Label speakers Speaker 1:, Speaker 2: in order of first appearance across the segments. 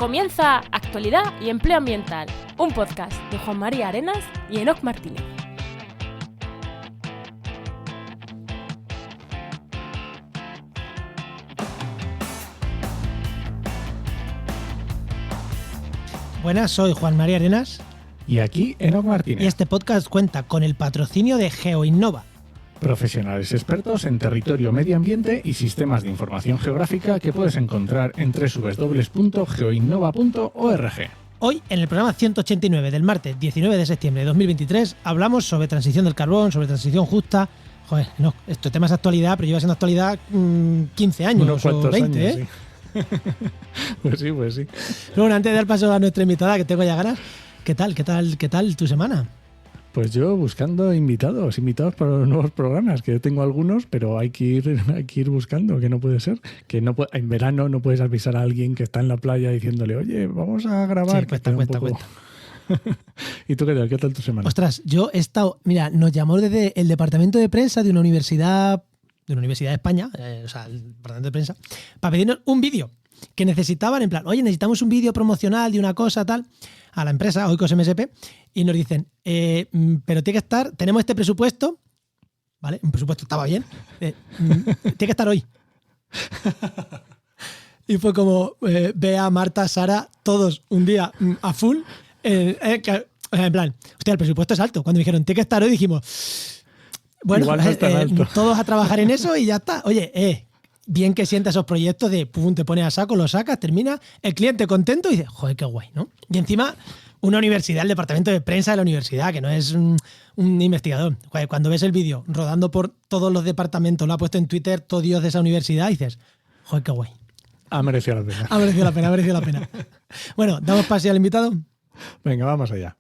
Speaker 1: Comienza Actualidad y Empleo Ambiental, un podcast de Juan María Arenas y Enoc Martínez.
Speaker 2: Buenas, soy Juan María Arenas.
Speaker 3: Y aquí Enoc Martínez.
Speaker 2: Y este podcast cuenta con el patrocinio de GeoInnova.
Speaker 3: Profesionales expertos en territorio, medio ambiente y sistemas de información geográfica que puedes encontrar en www.geoinnova.org.
Speaker 2: Hoy, en el programa 189 del martes 19 de septiembre de 2023, hablamos sobre transición del carbón, sobre transición justa. Joder, no, este tema es actualidad, pero lleva siendo actualidad 15 años
Speaker 3: Unos cuantos
Speaker 2: o 20,
Speaker 3: años,
Speaker 2: ¿eh?
Speaker 3: Sí. Pues sí.
Speaker 2: Pero bueno, antes de dar paso a nuestra invitada, que tengo ya ganas, ¿qué tal tu semana?
Speaker 3: Pues yo buscando invitados para los nuevos programas, que yo tengo algunos, pero hay que ir buscando, que no puede ser. En verano no puedes avisar a alguien que está en la playa diciéndole, oye, vamos a grabar.
Speaker 2: Sí, cuesta.
Speaker 3: ¿Y tú qué tal tu semana?
Speaker 2: Ostras, yo he estado, mira, nos llamó desde el departamento de prensa de una universidad de España, o sea, el departamento de prensa, para pedirnos un vídeo que necesitaban, en plan, oye, necesitamos un vídeo promocional de una cosa, tal, a la empresa, Oikos MSP, y nos dicen, pero tiene que estar, tenemos este presupuesto, ¿vale? Un presupuesto estaba bien, tiene que estar hoy. Y fue como, Bea, Marta, Sara, todos un día a full, en plan, hostia, el presupuesto es alto. Cuando me dijeron, tiene que estar hoy, dijimos, bueno,
Speaker 3: igual no es tan alto.
Speaker 2: Todos a trabajar en eso y ya está. Oye, bien que sienta esos proyectos de pum, te pones a saco, lo sacas, termina, el cliente contento y dice, joder, qué guay, ¿no? Y encima, una universidad, el departamento de prensa de la universidad, que no es un investigador. Joder, cuando ves el vídeo rodando por todos los departamentos, lo ha puesto en Twitter todo Dios de esa universidad, dices, joder, qué guay.
Speaker 3: Ha merecido la pena.
Speaker 2: Ha merecido la pena. Bueno, ¿damos paso al invitado?
Speaker 3: Venga, vamos allá.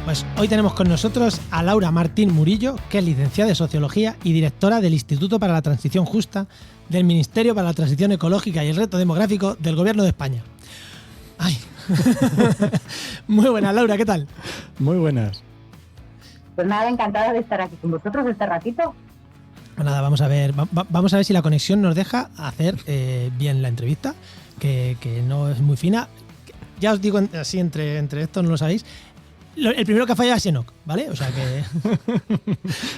Speaker 2: Pues hoy tenemos con nosotros a Laura Martín Murillo, que es licenciada en Sociología y directora del Instituto para la Transición Justa del Ministerio para la Transición Ecológica y el Reto Demográfico del Gobierno de España. ¡Ay! Muy buenas, Laura, ¿qué tal?
Speaker 3: Muy buenas.
Speaker 4: Pues nada, encantada de estar aquí con vosotros este ratito.
Speaker 2: Pues nada, vamos a ver si la conexión nos deja hacer bien la entrevista, que no es muy fina. Ya os digo así, entre esto no lo sabéis. El primero que ha fallado es Enoc, ¿vale? O sea que...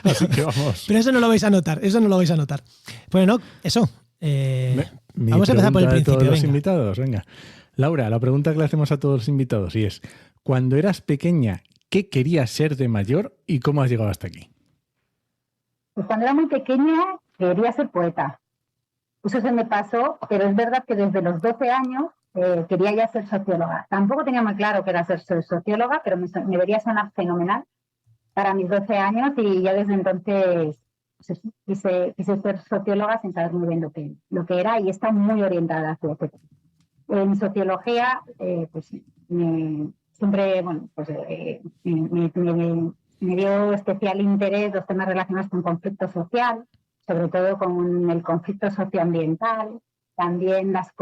Speaker 3: Así que vamos.
Speaker 2: Pero eso no lo vais a notar, Pues Enoc, eso. Vamos a empezar por el principio.
Speaker 3: Todos los invitados, venga. Laura, la pregunta que le hacemos a todos los invitados y es, cuando eras pequeña, ¿qué querías ser de mayor y cómo has llegado hasta aquí?
Speaker 4: Pues cuando era muy pequeña quería ser poeta. Eso se me pasó, pero es verdad que desde los 12 años quería ya ser socióloga. Tampoco tenía muy claro que era ser socióloga, pero me debería sonar fenomenal para mis 12 años y ya desde entonces pues, quise ser socióloga sin saber muy bien lo que era y está muy orientada hacia ese tema. En sociología, siempre, bueno, pues me dio especial interés los temas relacionados con conflicto social, sobre todo con el conflicto socioambiental, también las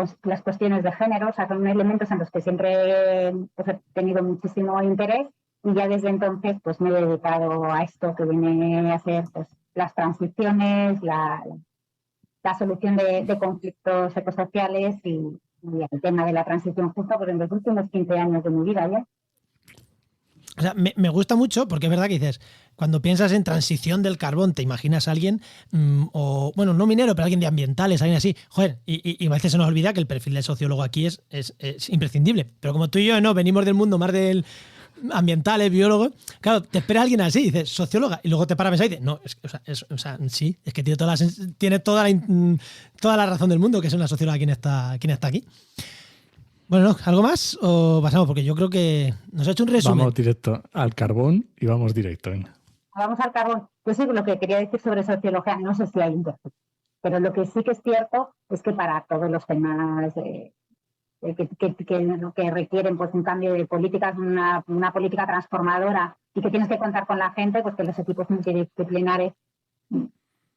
Speaker 4: cuestiones de género, o sea, son elementos en los que siempre pues, he tenido muchísimo interés y ya desde entonces pues me he dedicado a esto que viene a ser pues, las transiciones, la solución de conflictos ecosociales y el tema de la transición justa pues, en los últimos 15 años de mi vida ya.
Speaker 2: O sea, me gusta mucho porque es verdad que dices, cuando piensas en transición del carbón, te imaginas a alguien, o bueno, no minero, pero alguien de ambientales, alguien así. Joder, y a veces se nos olvida que el perfil del sociólogo aquí es imprescindible. Pero como tú y yo no venimos del mundo más del ambientales, biólogos, claro, te espera alguien así, dices, socióloga, y luego te para a pensar y dices, no, sí, es que tiene toda la razón del mundo que es una socióloga quien está aquí. Bueno, ¿algo más o pasamos? Porque yo creo que nos ha hecho un resumen.
Speaker 3: Vamos directo al carbón y vamos directo. Venga.
Speaker 4: Vamos al carbón. Pues sí, lo que quería decir sobre sociología, no sé si hay interés, pero lo que sí que es cierto es que para todos los temas que requieren pues un cambio de políticas, una política transformadora y que tienes que contar con la gente, pues que los equipos multidisciplinares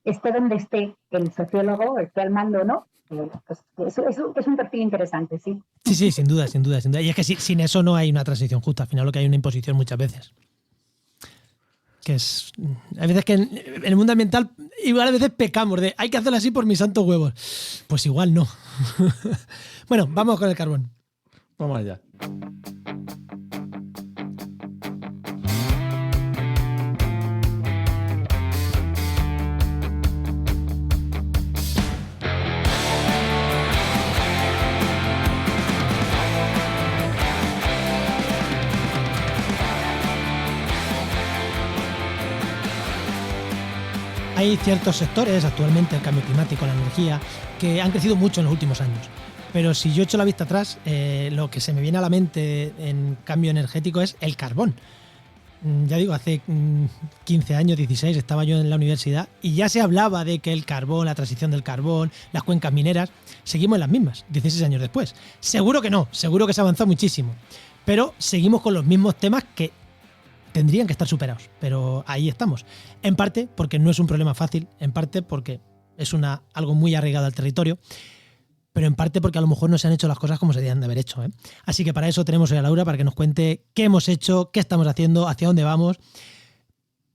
Speaker 4: esté donde esté el sociólogo, esté al mando o no, pues, es un perfil interesante, sí.
Speaker 2: Sí, sin duda. Y es que sin eso no hay una transición justa. Al final lo que hay es una imposición muchas veces. Hay veces que en el mundo ambiental igual a veces pecamos de hay que hacerlo así por mis santos huevos. Pues igual no. Bueno, vamos con el carbón.
Speaker 3: Vamos allá.
Speaker 2: Hay ciertos sectores, actualmente el cambio climático, la energía, que han crecido mucho en los últimos años. Pero si yo echo la vista atrás, lo que se me viene a la mente en cambio energético es el carbón. Ya digo, hace 15 años, 16, estaba yo en la universidad y ya se hablaba de que el carbón, la transición del carbón, las cuencas mineras, seguimos en las mismas, 16 años después. Seguro que no, seguro que se ha avanzado muchísimo. Pero seguimos con los mismos temas que tendrían que estar superados, pero ahí estamos. En parte porque no es un problema fácil, en parte porque es algo muy arraigado al territorio, pero en parte porque a lo mejor no se han hecho las cosas como se deberían de haber hecho, ¿eh? Así que para eso tenemos hoy a Laura para que nos cuente qué hemos hecho, qué estamos haciendo, hacia dónde vamos.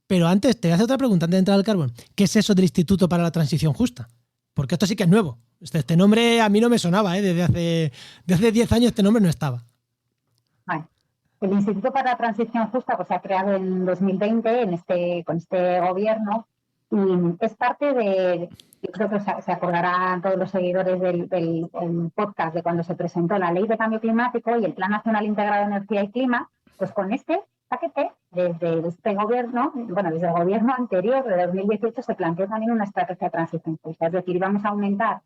Speaker 2: Pero antes te voy a hacer otra pregunta antes de entrar al carbón. ¿Qué es eso del Instituto para la Transición Justa? Porque esto sí que es nuevo. Este nombre a mí no me sonaba, ¿eh? Desde hace 10 años este nombre no estaba.
Speaker 4: Vale. El Instituto para la Transición Justa pues, se ha creado en 2020 con este gobierno y es parte de, yo creo que se acordarán todos los seguidores del podcast de cuando se presentó la Ley de Cambio Climático y el Plan Nacional Integrado de Energía y Clima, pues con este paquete, desde este gobierno, desde el gobierno anterior de 2018 se planteó también una estrategia de transición justa, es decir, queríamos aumentar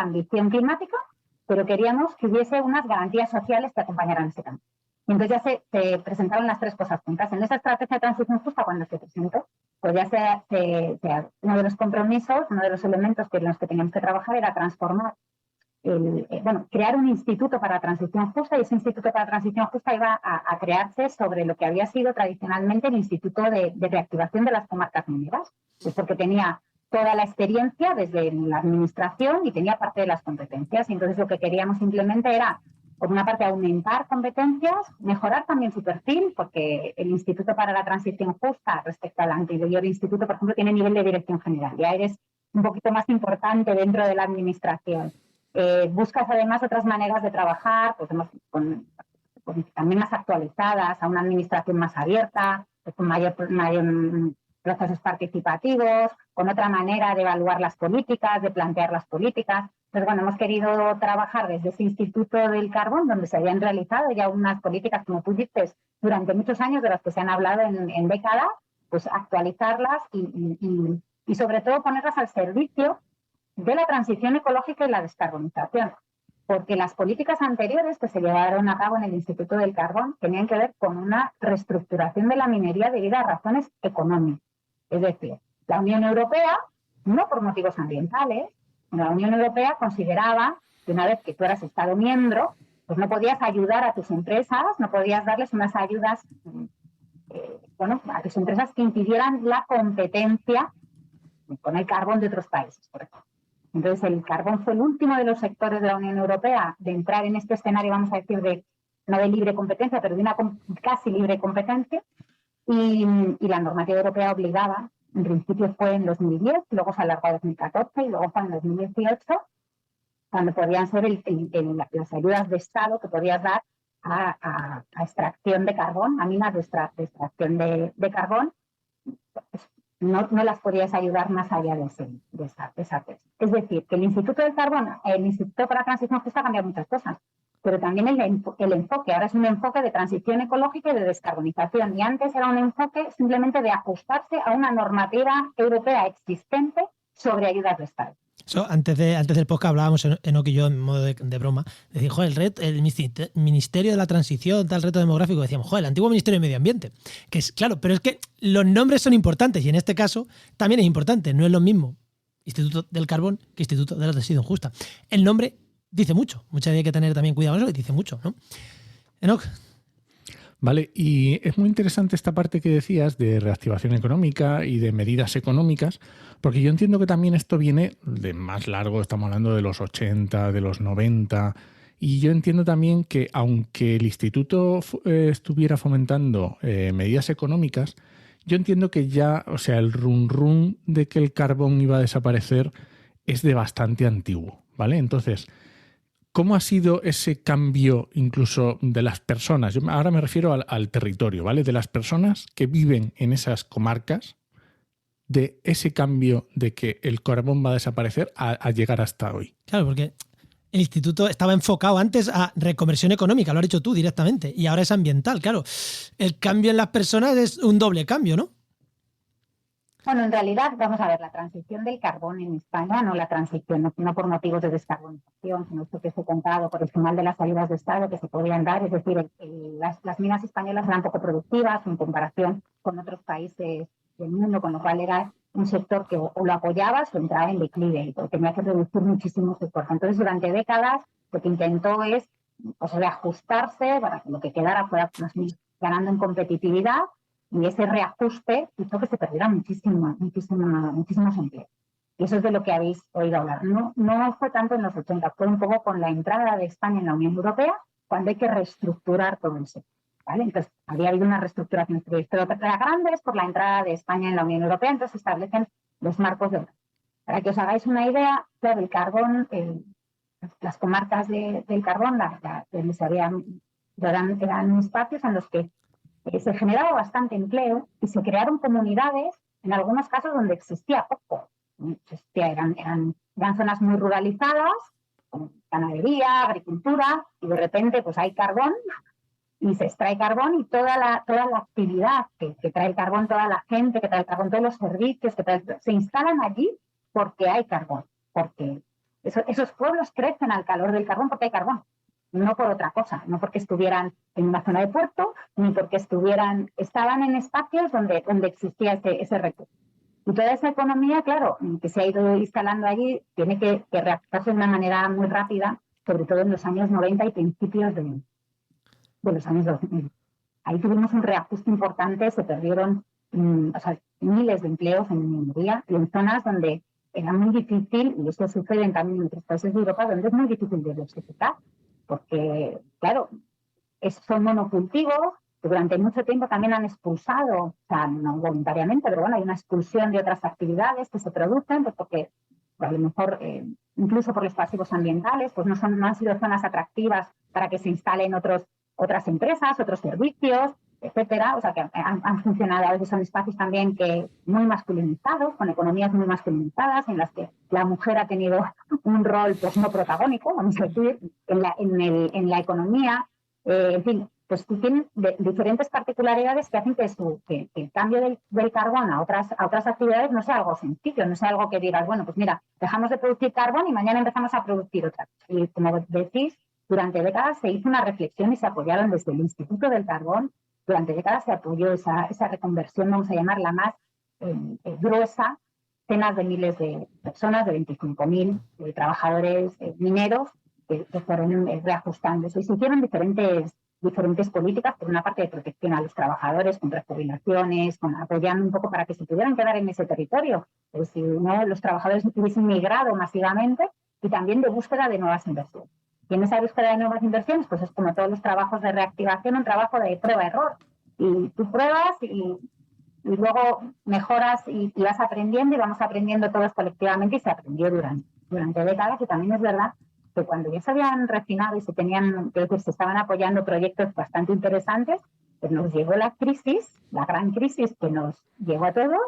Speaker 4: ambición climática, pero queríamos que hubiese unas garantías sociales que acompañaran ese cambio. Y entonces ya se presentaron las tres cosas juntas. En esa estrategia de transición justa, cuando se presentó, pues ya uno de los compromisos, uno de los elementos en los que teníamos que trabajar era transformar, crear un instituto para la transición justa, y ese instituto para la transición justa iba a crearse sobre lo que había sido tradicionalmente el Instituto de Reactivación de las Comarcas Mineras, pues porque tenía toda la experiencia desde la administración y tenía parte de las competencias. Y entonces lo que queríamos simplemente era, por una parte, aumentar competencias, mejorar también su perfil, porque el Instituto para la Transición Justa, respecto al anterior instituto, por ejemplo, tiene nivel de dirección general. Ya eres un poquito más importante dentro de la administración. Buscas además otras maneras de trabajar, pues también más actualizadas, a una administración más abierta, pues con mayor procesos participativos, con otra manera de evaluar las políticas, de plantear las políticas. Entonces, hemos querido trabajar desde ese Instituto del Carbón, donde se habían realizado ya unas políticas, como tú dices, durante muchos años, de las que se han hablado en décadas, pues actualizarlas y sobre todo ponerlas al servicio de la transición ecológica y la descarbonización. Porque las políticas anteriores que se llevaron a cabo en el Instituto del Carbón tenían que ver con una reestructuración de la minería debido a razones económicas. Es decir, la Unión Europea, no por motivos ambientales, la Unión Europea consideraba que una vez que tú eras Estado miembro, pues no podías ayudar a tus empresas, no podías darles unas ayudas a tus empresas que impidieran la competencia con el carbón de otros países, por ejemplo. Entonces, el carbón fue el último de los sectores de la Unión Europea de entrar en este escenario, vamos a decir, no de libre competencia, pero de una casi libre competencia, y la normativa europea obligaba. En principio fue en 2010, luego se alargó a 2014 y luego fue en 2018, cuando podían ser las ayudas de Estado que podías dar a extracción de carbón, a minas de extracción de carbón, pues no las podías ayudar más allá de esa tesis. Es decir, que el Instituto del Carbón, el Instituto para la Transición Justa, ha cambiado muchas cosas, pero también el enfoque, ahora es un enfoque de transición ecológica y de descarbonización, y antes era un enfoque simplemente de ajustarse a una normativa europea existente sobre ayudas de Estado.
Speaker 2: Antes del podcast hablábamos, Enoch y yo, en modo de broma, decir, el Ministerio de la Transición, tal reto demográfico, decíamos, el antiguo Ministerio de Medio Ambiente, que es claro, pero es que los nombres son importantes y en este caso también es importante, no es lo mismo Instituto del Carbón que Instituto de la Transición Justa. El nombre dice mucho, muchas veces hay que tener también cuidado con eso, dice mucho, ¿no? Enoch.
Speaker 3: Vale, y es muy interesante esta parte que decías de reactivación económica y de medidas económicas, porque yo entiendo que también esto viene de más largo, estamos hablando de los 80, de los 90, y yo entiendo también que aunque el instituto estuviera fomentando medidas económicas, yo entiendo que ya, o sea, el run de que el carbón iba a desaparecer es de bastante antiguo, ¿vale? Entonces, ¿cómo ha sido ese cambio incluso de las personas? Yo ahora me refiero al territorio, ¿vale? De las personas que viven en esas comarcas, de ese cambio de que el carbón va a desaparecer a llegar hasta hoy.
Speaker 2: Claro, porque el instituto estaba enfocado antes a reconversión económica, lo has dicho tú directamente, y ahora es ambiental, claro. El cambio en las personas es un doble cambio, ¿no?
Speaker 4: Bueno, en realidad, vamos a ver, la transición del carbón en España, no la transición, no por motivos de descarbonización, sino esto que se he contado por el final de las salidas de Estado que se podían dar, es decir, las minas españolas eran poco productivas en comparación con otros países del mundo, con lo cual era un sector que o lo apoyabas o entraba en declive y tenía que reducir muchísimo su esfuerzo. Entonces, durante décadas, lo que intentó es pues, reajustarse para que lo que quedara fuera más ganando en competitividad. Y ese reajuste hizo que se perdieran muchísimos empleos. Y eso es de lo que habéis oído hablar. No fue tanto en los 80, fue un poco con la entrada de España en la Unión Europea, cuando hay que reestructurar todo el sector. ¿Vale? Entonces, había habido una reestructuración, pero la grande es por la entrada de España en la Unión Europea, entonces se establecen los marcos de... Para que os hagáis una idea, claro, el carbón, las comarcas del carbón, donde se eran espacios en los que se generaba bastante empleo y se crearon comunidades, en algunos casos donde existía poco. Eran zonas muy ruralizadas, con ganadería, agricultura, y de repente pues hay carbón y se extrae carbón y toda la actividad que trae el carbón, toda la gente que trae el carbón, todos los servicios se instalan allí porque hay carbón, porque esos pueblos crecen al calor del carbón porque hay carbón. No por otra cosa, no porque estuvieran en una zona de puerto, ni porque estaban en espacios donde existía ese recurso. Y toda esa economía, claro, que se ha ido instalando allí, tiene que reactivarse de una manera muy rápida, sobre todo en los años 90 y principios de los años 2000. Ahí tuvimos un reajuste importante, se perdieron miles de empleos en minería y en zonas donde era muy difícil, y esto sucede también en otros países de Europa, donde es muy difícil diversificar. Porque, claro, son monocultivos que durante mucho tiempo también han expulsado, o sea, no voluntariamente, pero bueno, hay una expulsión de otras actividades que se producen, pues porque a lo mejor, incluso por los pasivos ambientales, pues no han sido zonas atractivas para que se instalen otras empresas, otros servicios, etcétera. O sea, que han funcionado, a veces son espacios también muy masculinizados, con economías muy masculinizadas, en las que la mujer ha tenido un rol pues no protagónico, vamos a decir, en la economía. En fin, pues tienen diferentes particularidades que hacen que el cambio del carbón a otras actividades no sea algo sencillo, no sea algo que digas, bueno, pues mira, dejamos de producir carbón y mañana empezamos a producir otra. Y como decís, durante décadas se hizo una reflexión y se apoyaron desde el Instituto del Carbón. Durante décadas se apoyó esa reconversión, vamos a llamarla más gruesa, decenas de miles de personas, de 25.000 trabajadores mineros que fueron reajustándose. Y se hicieron diferentes políticas, por una parte de protección a los trabajadores, con prejubilaciones, apoyando un poco para que se pudieran quedar en ese territorio, pues si no los trabajadores hubiesen migrado masivamente, y también de búsqueda de nuevas inversiones. Y en esa búsqueda de nuevas inversiones, pues es como todos los trabajos de reactivación, un trabajo de prueba-error. Y tú pruebas y luego mejoras y vas aprendiendo, y vamos aprendiendo todos colectivamente, y se aprendió durante décadas. Y también es verdad que cuando ya se habían refinado y se estaban apoyando proyectos bastante interesantes, pues nos llegó la gran crisis que nos llegó a todos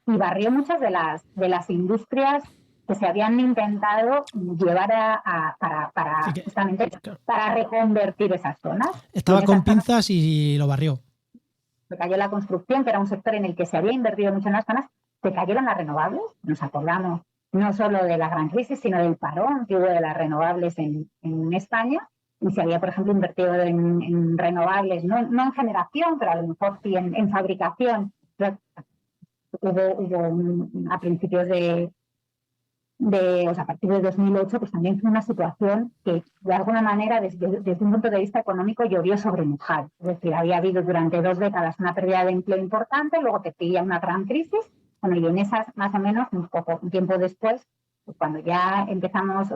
Speaker 4: y barrió muchas de las industrias que se habían intentado llevar para reconvertir esas zonas.
Speaker 2: Estaba con pinzas y lo barrió.
Speaker 4: Se cayó la construcción, que era un sector en el que se había invertido mucho en las zonas, se cayeron las renovables, nos acordamos no solo de la gran crisis, sino del parón que hubo de las renovables en España, y se había, por ejemplo, invertido en renovables, no en generación, pero a lo mejor sí en fabricación. Hubo a principios a partir de 2008, pues también fue una situación que de alguna manera desde un punto de vista económico llovió sobre mojado. Es decir, había habido durante 2 décadas una pérdida de empleo importante, luego te pilla una gran crisis, bueno, y en esas más o menos un tiempo después, pues cuando empezamos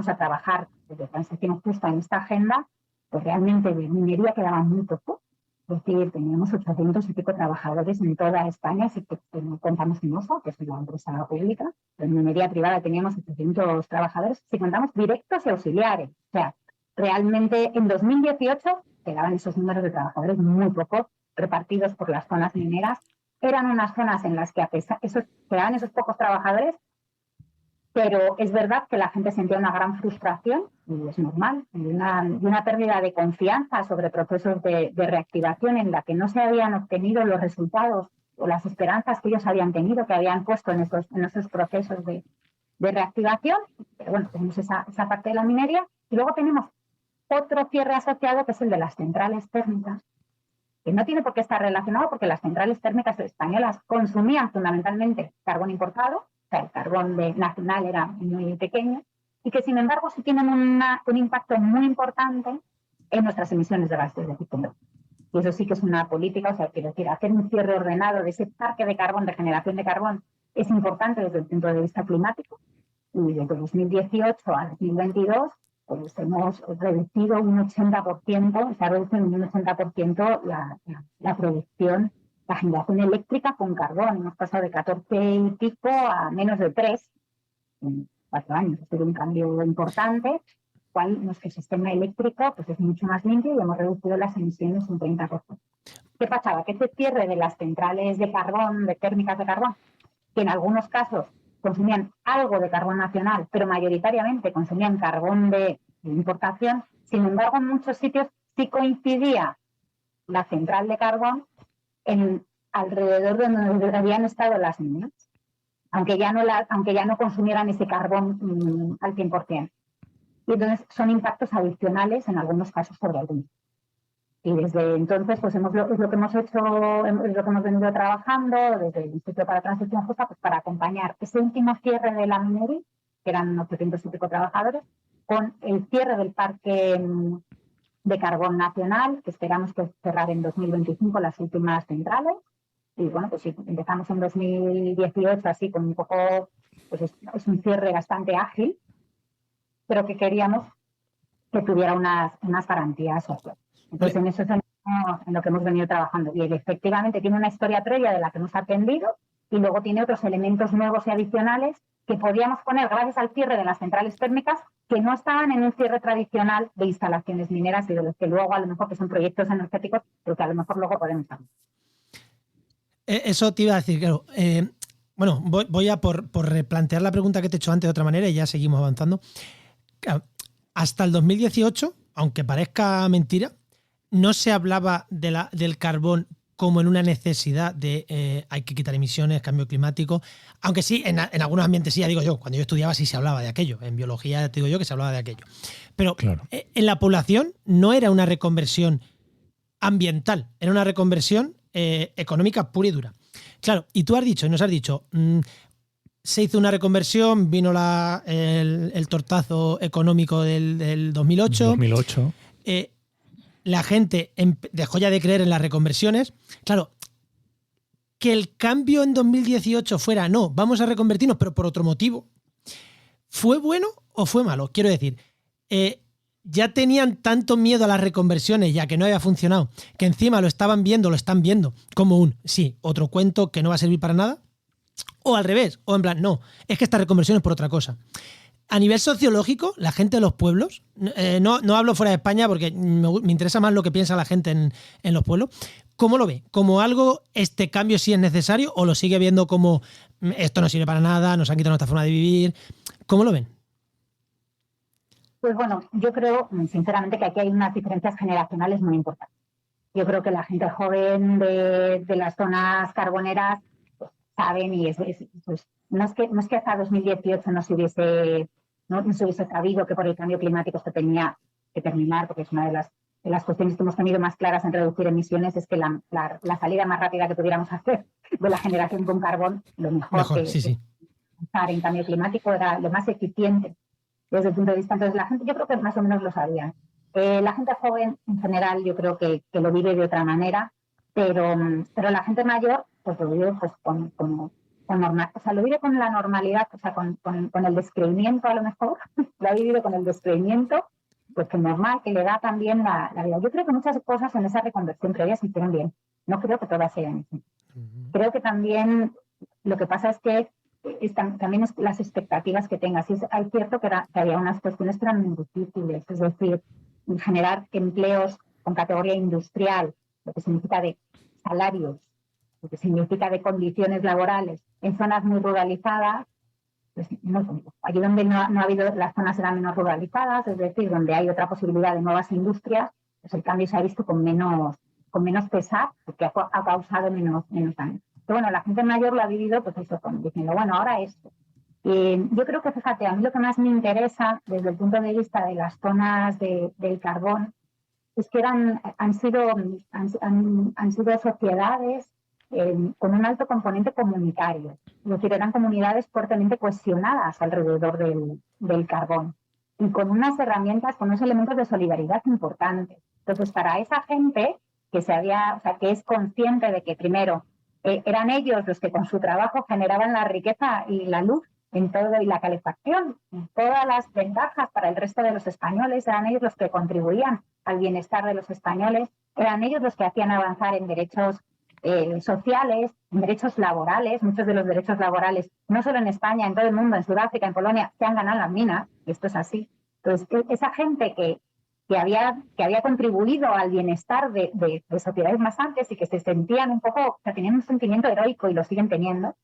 Speaker 4: a trabajar desde transición justa en esta agenda, pues realmente de minería quedaba muy poco. Es decir, teníamos 800 y pico trabajadores en toda España, si no contamos Inosa, que es una empresa pública. En minería privada teníamos 800 trabajadores, si contamos directos y auxiliares. O sea, realmente en 2018 quedaban esos números de trabajadores muy pocos, repartidos por las zonas mineras. Eran unas zonas en las que quedaban esos pocos trabajadores, pero es verdad que la gente sentía una gran frustración, y es normal, y una pérdida de confianza sobre procesos de reactivación en la que no se habían obtenido los resultados o las esperanzas que ellos habían tenido, que habían puesto en esos procesos de reactivación. Pero bueno, tenemos esa parte de la minería, y luego tenemos otro cierre asociado, que es el de las centrales térmicas, que no tiene por qué estar relacionado, porque las centrales térmicas españolas consumían fundamentalmente carbón importado. O sea, el carbón nacional era muy pequeño, y que sin embargo sí tienen un impacto muy importante en nuestras emisiones de gases de efecto invernadero. Y eso sí que es una política, o sea, quiero decir, hacer un cierre ordenado de ese parque de carbón, de generación de carbón, es importante desde el punto de vista climático. Y desde 2018 a 2022 pues hemos reducido un 80%, se ha reducido en un 80% la producción, la generación eléctrica con carbón. Hemos pasado de 14 y pico a menos de 3 en 4 años. Ha sido un cambio importante, cual nuestro sistema eléctrico pues, es mucho más limpio y hemos reducido las emisiones un 30%. ¿Qué pasaba? Que este cierre de las centrales de carbón, de térmicas de carbón, que en algunos casos consumían algo de carbón nacional, pero mayoritariamente consumían carbón de importación, sin embargo en muchos sitios sí coincidía la central de carbón alrededor de donde habían estado las minas, aunque ya no consumieran ese carbón al 100%. Y entonces son impactos adicionales en algunos casos sobre algunos. Y desde entonces pues es lo que hemos hecho, es lo que hemos venido trabajando desde el Instituto para la Transición Justa, pues para acompañar ese último cierre de la minería, que eran 800 y pico trabajadores, con el cierre del parque de carbón nacional, que esperamos que cerrar en 2025 las últimas centrales. Y bueno, pues sí, empezamos en 2018 así con un poco, pues es un cierre bastante ágil, pero que queríamos que tuviera unas garantías sociales. Entonces en eso es en lo que hemos venido trabajando. Y él efectivamente tiene una historia previa de la que hemos aprendido, y luego tiene otros elementos nuevos y adicionales que podíamos poner gracias al cierre de las centrales térmicas, que no estaban en un cierre tradicional de instalaciones mineras y de los que luego a lo mejor que son proyectos energéticos, pero que a lo mejor luego podemos hablar.
Speaker 2: Eso te iba a decir, claro. Bueno, voy a por replantear la pregunta que te he hecho antes de otra manera y ya seguimos avanzando. Claro, hasta el 2018, aunque parezca mentira, no se hablaba del carbón como en una necesidad de hay que quitar emisiones, cambio climático, aunque sí, en algunos ambientes sí, ya digo yo, cuando yo estudiaba sí se hablaba de aquello, en biología te digo yo que se hablaba de aquello. Pero claro, en la población no era una reconversión ambiental, era una reconversión económica pura y dura. Claro, y tú has dicho, y nos has dicho, se hizo una reconversión, vino el tortazo económico del 2008.
Speaker 3: 2008.
Speaker 2: La gente dejó ya de creer en las reconversiones. Claro, que el cambio en 2018 fuera, no, vamos a reconvertirnos, pero por otro motivo, ¿fue bueno o fue malo? Quiero decir, ya tenían tanto miedo a las reconversiones, ya que no había funcionado, que encima lo están viendo como otro cuento que no va a servir para nada, o al revés, o en plan, no, es que esta reconversión es por otra cosa. A nivel sociológico, la gente de los pueblos, no hablo fuera de España porque me interesa más lo que piensa la gente en los pueblos, ¿cómo lo ve? ¿Como algo, este cambio sí es necesario, o lo sigue viendo como esto no sirve para nada, nos han quitado nuestra forma de vivir? ¿Cómo lo ven?
Speaker 4: Pues bueno, yo creo, sinceramente, que aquí hay unas diferencias generacionales muy importantes. Yo creo que la gente joven de las zonas carboneras pues, saben y pues, no es que hasta 2018 no se hubiese sabido que por el cambio climático esto tenía que terminar, porque es una de las cuestiones que hemos tenido más claras en reducir emisiones, es que la salida más rápida que pudiéramos hacer de la generación con carbón, lo mejor que...
Speaker 2: Sí.
Speaker 4: avanzar en cambio climático era lo más eficiente desde el punto de vista. Entonces la gente, yo creo que más o menos lo sabían. La gente joven en general yo creo que lo vive de otra manera, pero la gente mayor pues lo vive pues con normal, o sea, lo vive con la normalidad, o sea, con el descreimiento a lo mejor, lo ha vivido con el descreimiento, pues que normal, que le da también la vida. Yo creo que muchas cosas en esa reconversión previa se hicieron bien, no creo que todas sean así. Creo que también lo que pasa es que también es las expectativas que tengas. Y es cierto que había unas cuestiones que eran muy difíciles, es decir, generar empleos con categoría industrial, lo que significa de salarios, lo que significa de condiciones laborales en zonas muy ruralizadas, pues no, allí donde no ha habido, las zonas eran menos ruralizadas, es decir, donde hay otra posibilidad de nuevas industrias, pues el cambio se ha visto con menos pesar, porque ha causado menos daño. Pero bueno, la gente mayor lo ha vivido, pues eso, diciendo, bueno, ahora esto. Yo creo que, fíjate, a mí lo que más me interesa desde el punto de vista de las zonas del carbón es que han sido sociedades con un alto componente comunitario. Es decir, eran comunidades fuertemente cohesionadas alrededor del carbón y con unas herramientas, con unos elementos de solidaridad importantes. Entonces, para esa gente que que es consciente de que primero eran ellos los que con su trabajo generaban la riqueza y la luz en todo y la calefacción, todas las ventajas para el resto de los españoles, eran ellos los que contribuían al bienestar de los españoles, eran ellos los que hacían avanzar en derechos sociales, en derechos laborales. Muchos de los derechos laborales, no solo en España, en todo el mundo, en Sudáfrica, en Polonia, se han ganado las minas, y esto es así. Entonces, esa gente que había contribuido al bienestar de sociedades más amplias y que se sentían un poco, o sea, tenían un sentimiento heroico y lo siguen teniendo,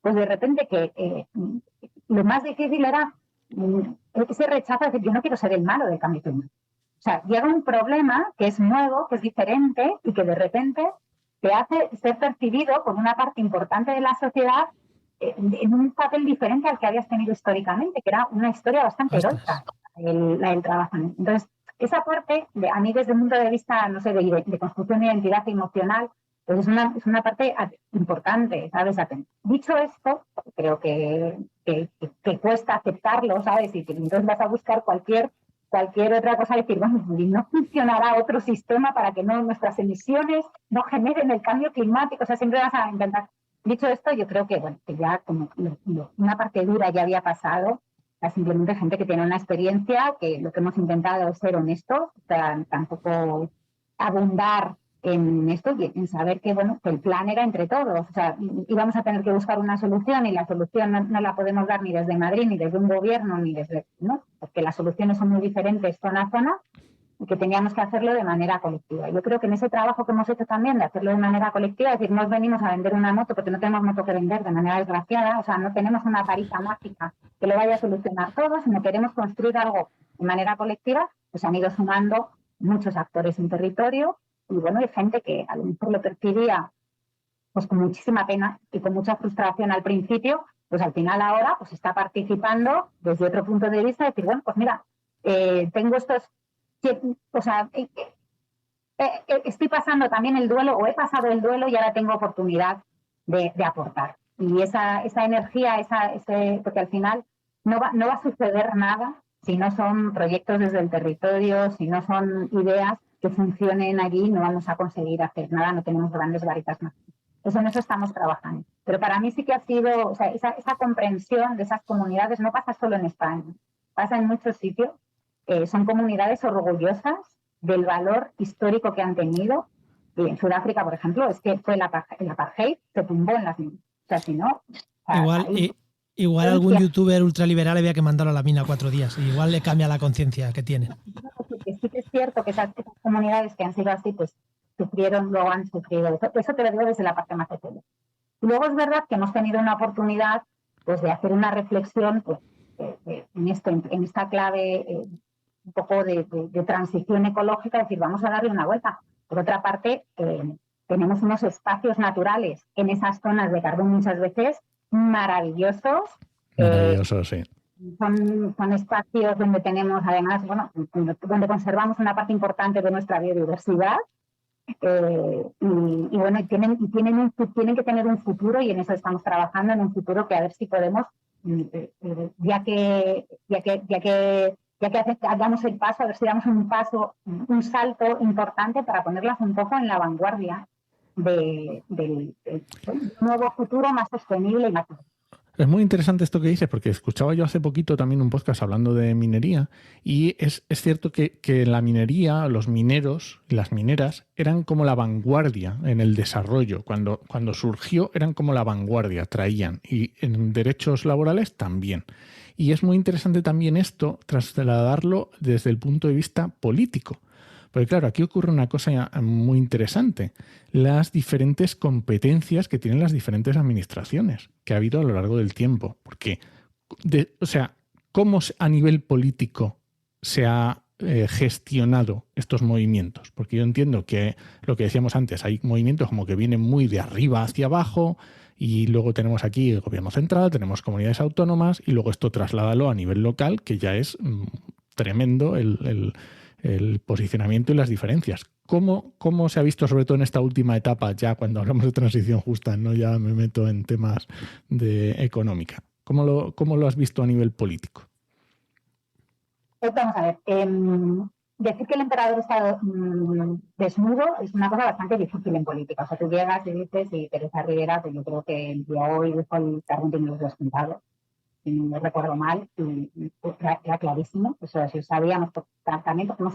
Speaker 4: pues de repente que lo más difícil era ese rechazo de decir, yo no quiero ser el malo del cambio climático. O sea, llega un problema que es nuevo, que es diferente y que de repente te hace ser percibido por una parte importante de la sociedad en un papel diferente al que habías tenido históricamente, que era una historia bastante heroica, la del trabajo. Entonces, esa parte, a mí desde el punto de vista, no sé, de construcción de identidad emocional, pues es una parte importante, ¿sabes? Dicho esto, creo que cuesta aceptarlo, ¿sabes? Y que entonces vas a buscar cualquier otra cosa, decir, bueno, no funcionará otro sistema para que nuestras emisiones no generen el cambio climático, o sea, siempre vas a intentar. Dicho esto, yo creo que, bueno, que ya como una parte dura ya había pasado, simplemente gente que tiene una experiencia, que lo que hemos intentado es ser honestos, o sea, tampoco abundar en esto y en saber que, bueno, que el plan era entre todos, o sea, íbamos a tener que buscar una solución y la solución no la podemos dar ni desde Madrid, ni desde un gobierno, ni desde, ¿no? Porque las soluciones son muy diferentes zona a zona y que teníamos que hacerlo de manera colectiva. Yo creo que en ese trabajo que hemos hecho también de hacerlo de manera colectiva, es decir, no venimos a vender una moto porque no tenemos moto que vender de manera desgraciada, o sea, no tenemos una varita mágica que lo vaya a solucionar todo, sino queremos construir algo de manera colectiva, pues han ido sumando muchos actores en territorio. Y bueno, hay gente que a lo mejor lo percibía pues con muchísima pena y con mucha frustración al principio, pues al final ahora pues está participando desde otro punto de vista, decir, bueno, pues mira, tengo estos, o sea, estoy pasando también el duelo o he pasado el duelo y ahora tengo oportunidad de aportar. Y esa energía, porque al final no va a suceder nada si no son proyectos desde el territorio, si no son ideas que funcionen allí, no vamos a conseguir hacer nada, no tenemos grandes varitas más. Pues en eso estamos trabajando. Pero para mí sí que ha sido, o sea, esa comprensión de esas comunidades no pasa solo en España, pasa en muchos sitios. Son comunidades orgullosas del valor histórico que han tenido. Y en Sudáfrica, por ejemplo, es que fue el apartheid, se tumbó en las minas. O sea, si no...
Speaker 2: Igual algún youtuber ultraliberal había que mandarlo a la mina 4 días. Y igual le cambia la conciencia que tiene.
Speaker 4: Sí que es cierto que esas comunidades que han sido así, pues luego han sufrido. Eso te lo digo desde la parte más etérea. Y luego es verdad que hemos tenido una oportunidad pues, de hacer una reflexión pues, en esta clave un poco de transición ecológica, es decir, vamos a darle una vuelta. Por otra parte, tenemos unos espacios naturales en esas zonas de carbón muchas veces maravillosos.
Speaker 3: Maravillosos, sí.
Speaker 4: Son espacios donde tenemos, además, bueno, donde conservamos una parte importante de nuestra biodiversidad y bueno, tienen que tener un futuro y en eso estamos trabajando, en un futuro que a ver si podemos damos el paso, a ver si damos un salto importante para ponerlas un poco en la vanguardia del nuevo futuro más sostenible y más.
Speaker 3: Es muy interesante esto que dices, porque escuchaba yo hace poquito también un podcast hablando de minería, y es cierto que la minería, los mineros y las mineras eran como la vanguardia en el desarrollo. Cuando surgió eran como la vanguardia, traían, y en derechos laborales también. Y es muy interesante también esto, trasladarlo desde el punto de vista político. Porque claro, aquí ocurre una cosa muy interesante, las diferentes competencias que tienen las diferentes administraciones que ha habido a lo largo del tiempo. Porque, ¿cómo a nivel político se ha gestionado estos movimientos? Porque yo entiendo que lo que decíamos antes, hay movimientos como que vienen muy de arriba hacia abajo, y luego tenemos aquí el gobierno central, tenemos comunidades autónomas, y luego esto trasládalo a nivel local, que ya es tremendo el posicionamiento y las diferencias. ¿Cómo se ha visto, sobre todo en esta última etapa, ya cuando hablamos de transición justa, no ya me meto en temas de económica? ¿Cómo lo has visto a nivel político?
Speaker 4: Vamos a ver, decir que el emperador está desnudo es una cosa bastante difícil en política. O sea, tú llegas y dices, y Teresa Rivera, pues yo creo que el día hoy dijo el carbón tiene los dos pintados, si no me recuerdo mal, y era clarísimo. Eso sí, sabíamos también por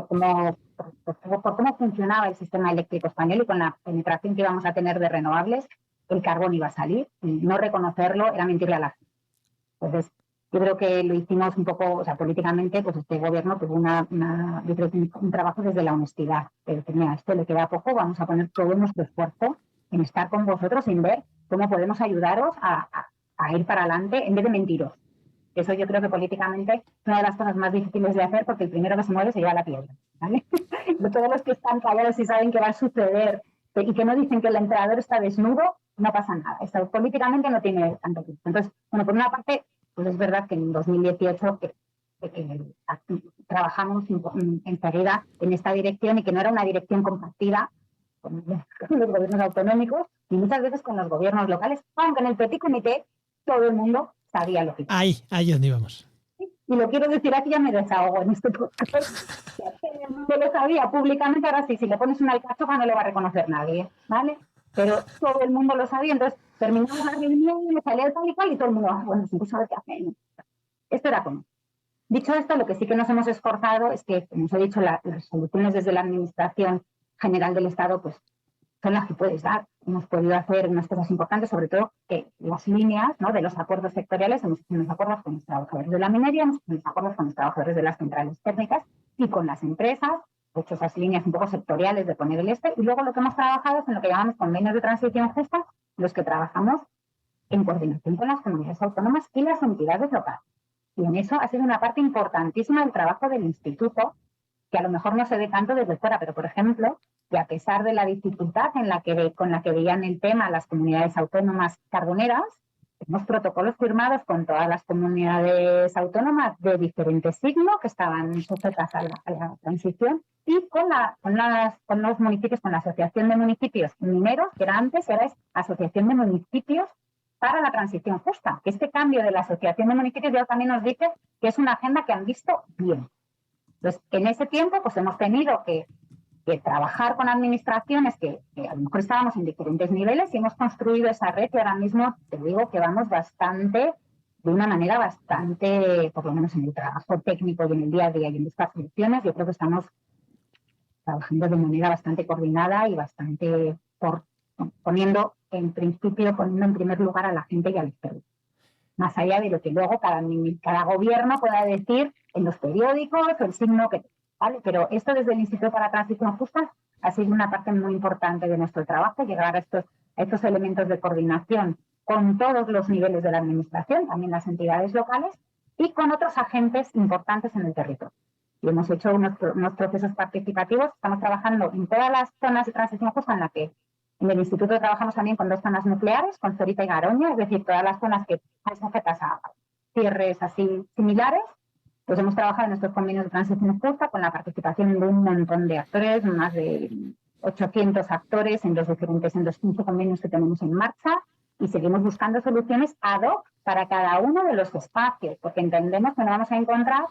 Speaker 4: cómo funcionaba el sistema eléctrico español y con la penetración que íbamos a tener de renovables, el carbón iba a salir, y no reconocerlo era mentirle a la gente. Entonces, yo creo que lo hicimos un poco, o sea, políticamente, pues este gobierno tuvo yo creo que un trabajo desde la honestidad. De decir, mira, esto le queda poco, vamos a poner todo nuestro esfuerzo en estar con vosotros, en ver cómo podemos ayudaros a ir para adelante en vez de mentiros. Eso yo creo que políticamente es una de las cosas más difíciles de hacer, porque el primero que se mueve se lleva la piedra, ¿vale? Todos los que están callados y saben que va a suceder y que no dicen que el emperador está desnudo, no pasa nada. Esto políticamente no tiene tanto tiempo. Entonces, bueno, por una parte, pues es verdad que en 2018 trabajamos enseguida en esta dirección, y que no era una dirección compartida con los gobiernos autonómicos y muchas veces con los gobiernos locales, aunque en el petit comité todo el mundo sabía lo que era.
Speaker 2: Ahí es donde íbamos.
Speaker 4: Y lo quiero decir aquí, ya me desahogo en este podcast. Todo el mundo lo sabía públicamente, ahora sí, si le pones una alcachofa no lo va a reconocer nadie, ¿vale? Pero todo el mundo lo sabía, entonces terminamos la reunión, me salía tal y cual, y todo el mundo, bueno, sin saber qué hacer. Esto era como. Dicho esto, lo que sí que nos hemos esforzado es que, como os he dicho, las soluciones desde la Administración General del Estado, pues son las que puedes dar. Hemos podido hacer unas cosas importantes, sobre todo que las líneas, ¿no?, de los acuerdos sectoriales, hemos hecho unos acuerdos con los trabajadores de la minería, hemos hecho unos acuerdos con los trabajadores de las centrales térmicas y con las empresas, hecho esas líneas un poco sectoriales de poner el y luego lo que hemos trabajado es en lo que llamamos convenios de transición justa, los que trabajamos en coordinación con las comunidades autónomas y las entidades locales. Y en eso ha sido una parte importantísima del trabajo del instituto, que a lo mejor no se ve tanto desde fuera, pero por ejemplo, que a pesar de la dificultad con la que veían el tema las comunidades autónomas carboneras, tenemos protocolos firmados con todas las comunidades autónomas de diferente signo que estaban sujetas a la transición, y con los municipios, con la Asociación de Municipios Mineros, que era antes, ahora es Asociación de Municipios para la Transición Justa. Que este cambio de la Asociación de Municipios ya también nos dice que es una agenda que han visto bien. Entonces, en ese tiempo, pues hemos tenido que trabajar con administraciones que a lo mejor estábamos en diferentes niveles, y hemos construido esa red, y ahora mismo te digo que vamos de una manera bastante, por lo menos en el trabajo técnico y en el día a día y en estas soluciones, yo creo que estamos trabajando de manera bastante coordinada y bastante poniendo en primer lugar a la gente y al exterior. Más allá de lo que luego cada gobierno pueda decir en los periódicos o el signo que... ¿Vale? Pero esto desde el Instituto para la Transición Justa ha sido una parte muy importante de nuestro trabajo, llegar a estos elementos de coordinación con todos los niveles de la administración, también las entidades locales, y con otros agentes importantes en el territorio. Y hemos hecho unos procesos participativos, estamos trabajando en todas las zonas de transición justa, en la que en el instituto trabajamos también con 2 zonas nucleares, con Zorita y Garoña, es decir, todas las zonas que están sujetas a cierres así similares. Pues hemos trabajado en estos convenios de transición justa con la participación de un montón de actores, más de 800 actores en los 15 convenios que tenemos en marcha, y seguimos buscando soluciones ad hoc para cada uno de los espacios, porque entendemos que no vamos a encontrar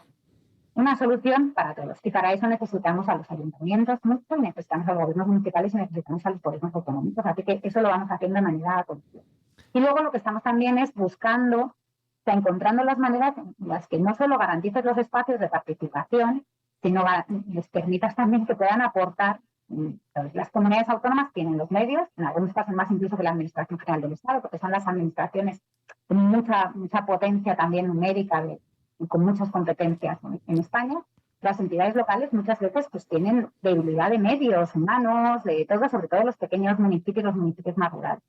Speaker 4: una solución para todos. Y para eso necesitamos a los ayuntamientos mucho, y necesitamos a los gobiernos municipales y necesitamos a los gobiernos autonómicos. Así que eso lo vamos haciendo de manera continua. Y luego lo que estamos también es buscando, o sea, encontrando las maneras en las que no solo garantices los espacios de participación, sino les permitas también que puedan aportar. Las comunidades autónomas tienen los medios, en algunos casos más incluso que la Administración General del Estado, porque son las administraciones con mucha potencia también numérica y con muchas competencias en España. Las entidades locales muchas veces pues tienen debilidad de medios humanos, de todo, sobre todo los pequeños municipios, los municipios más rurales.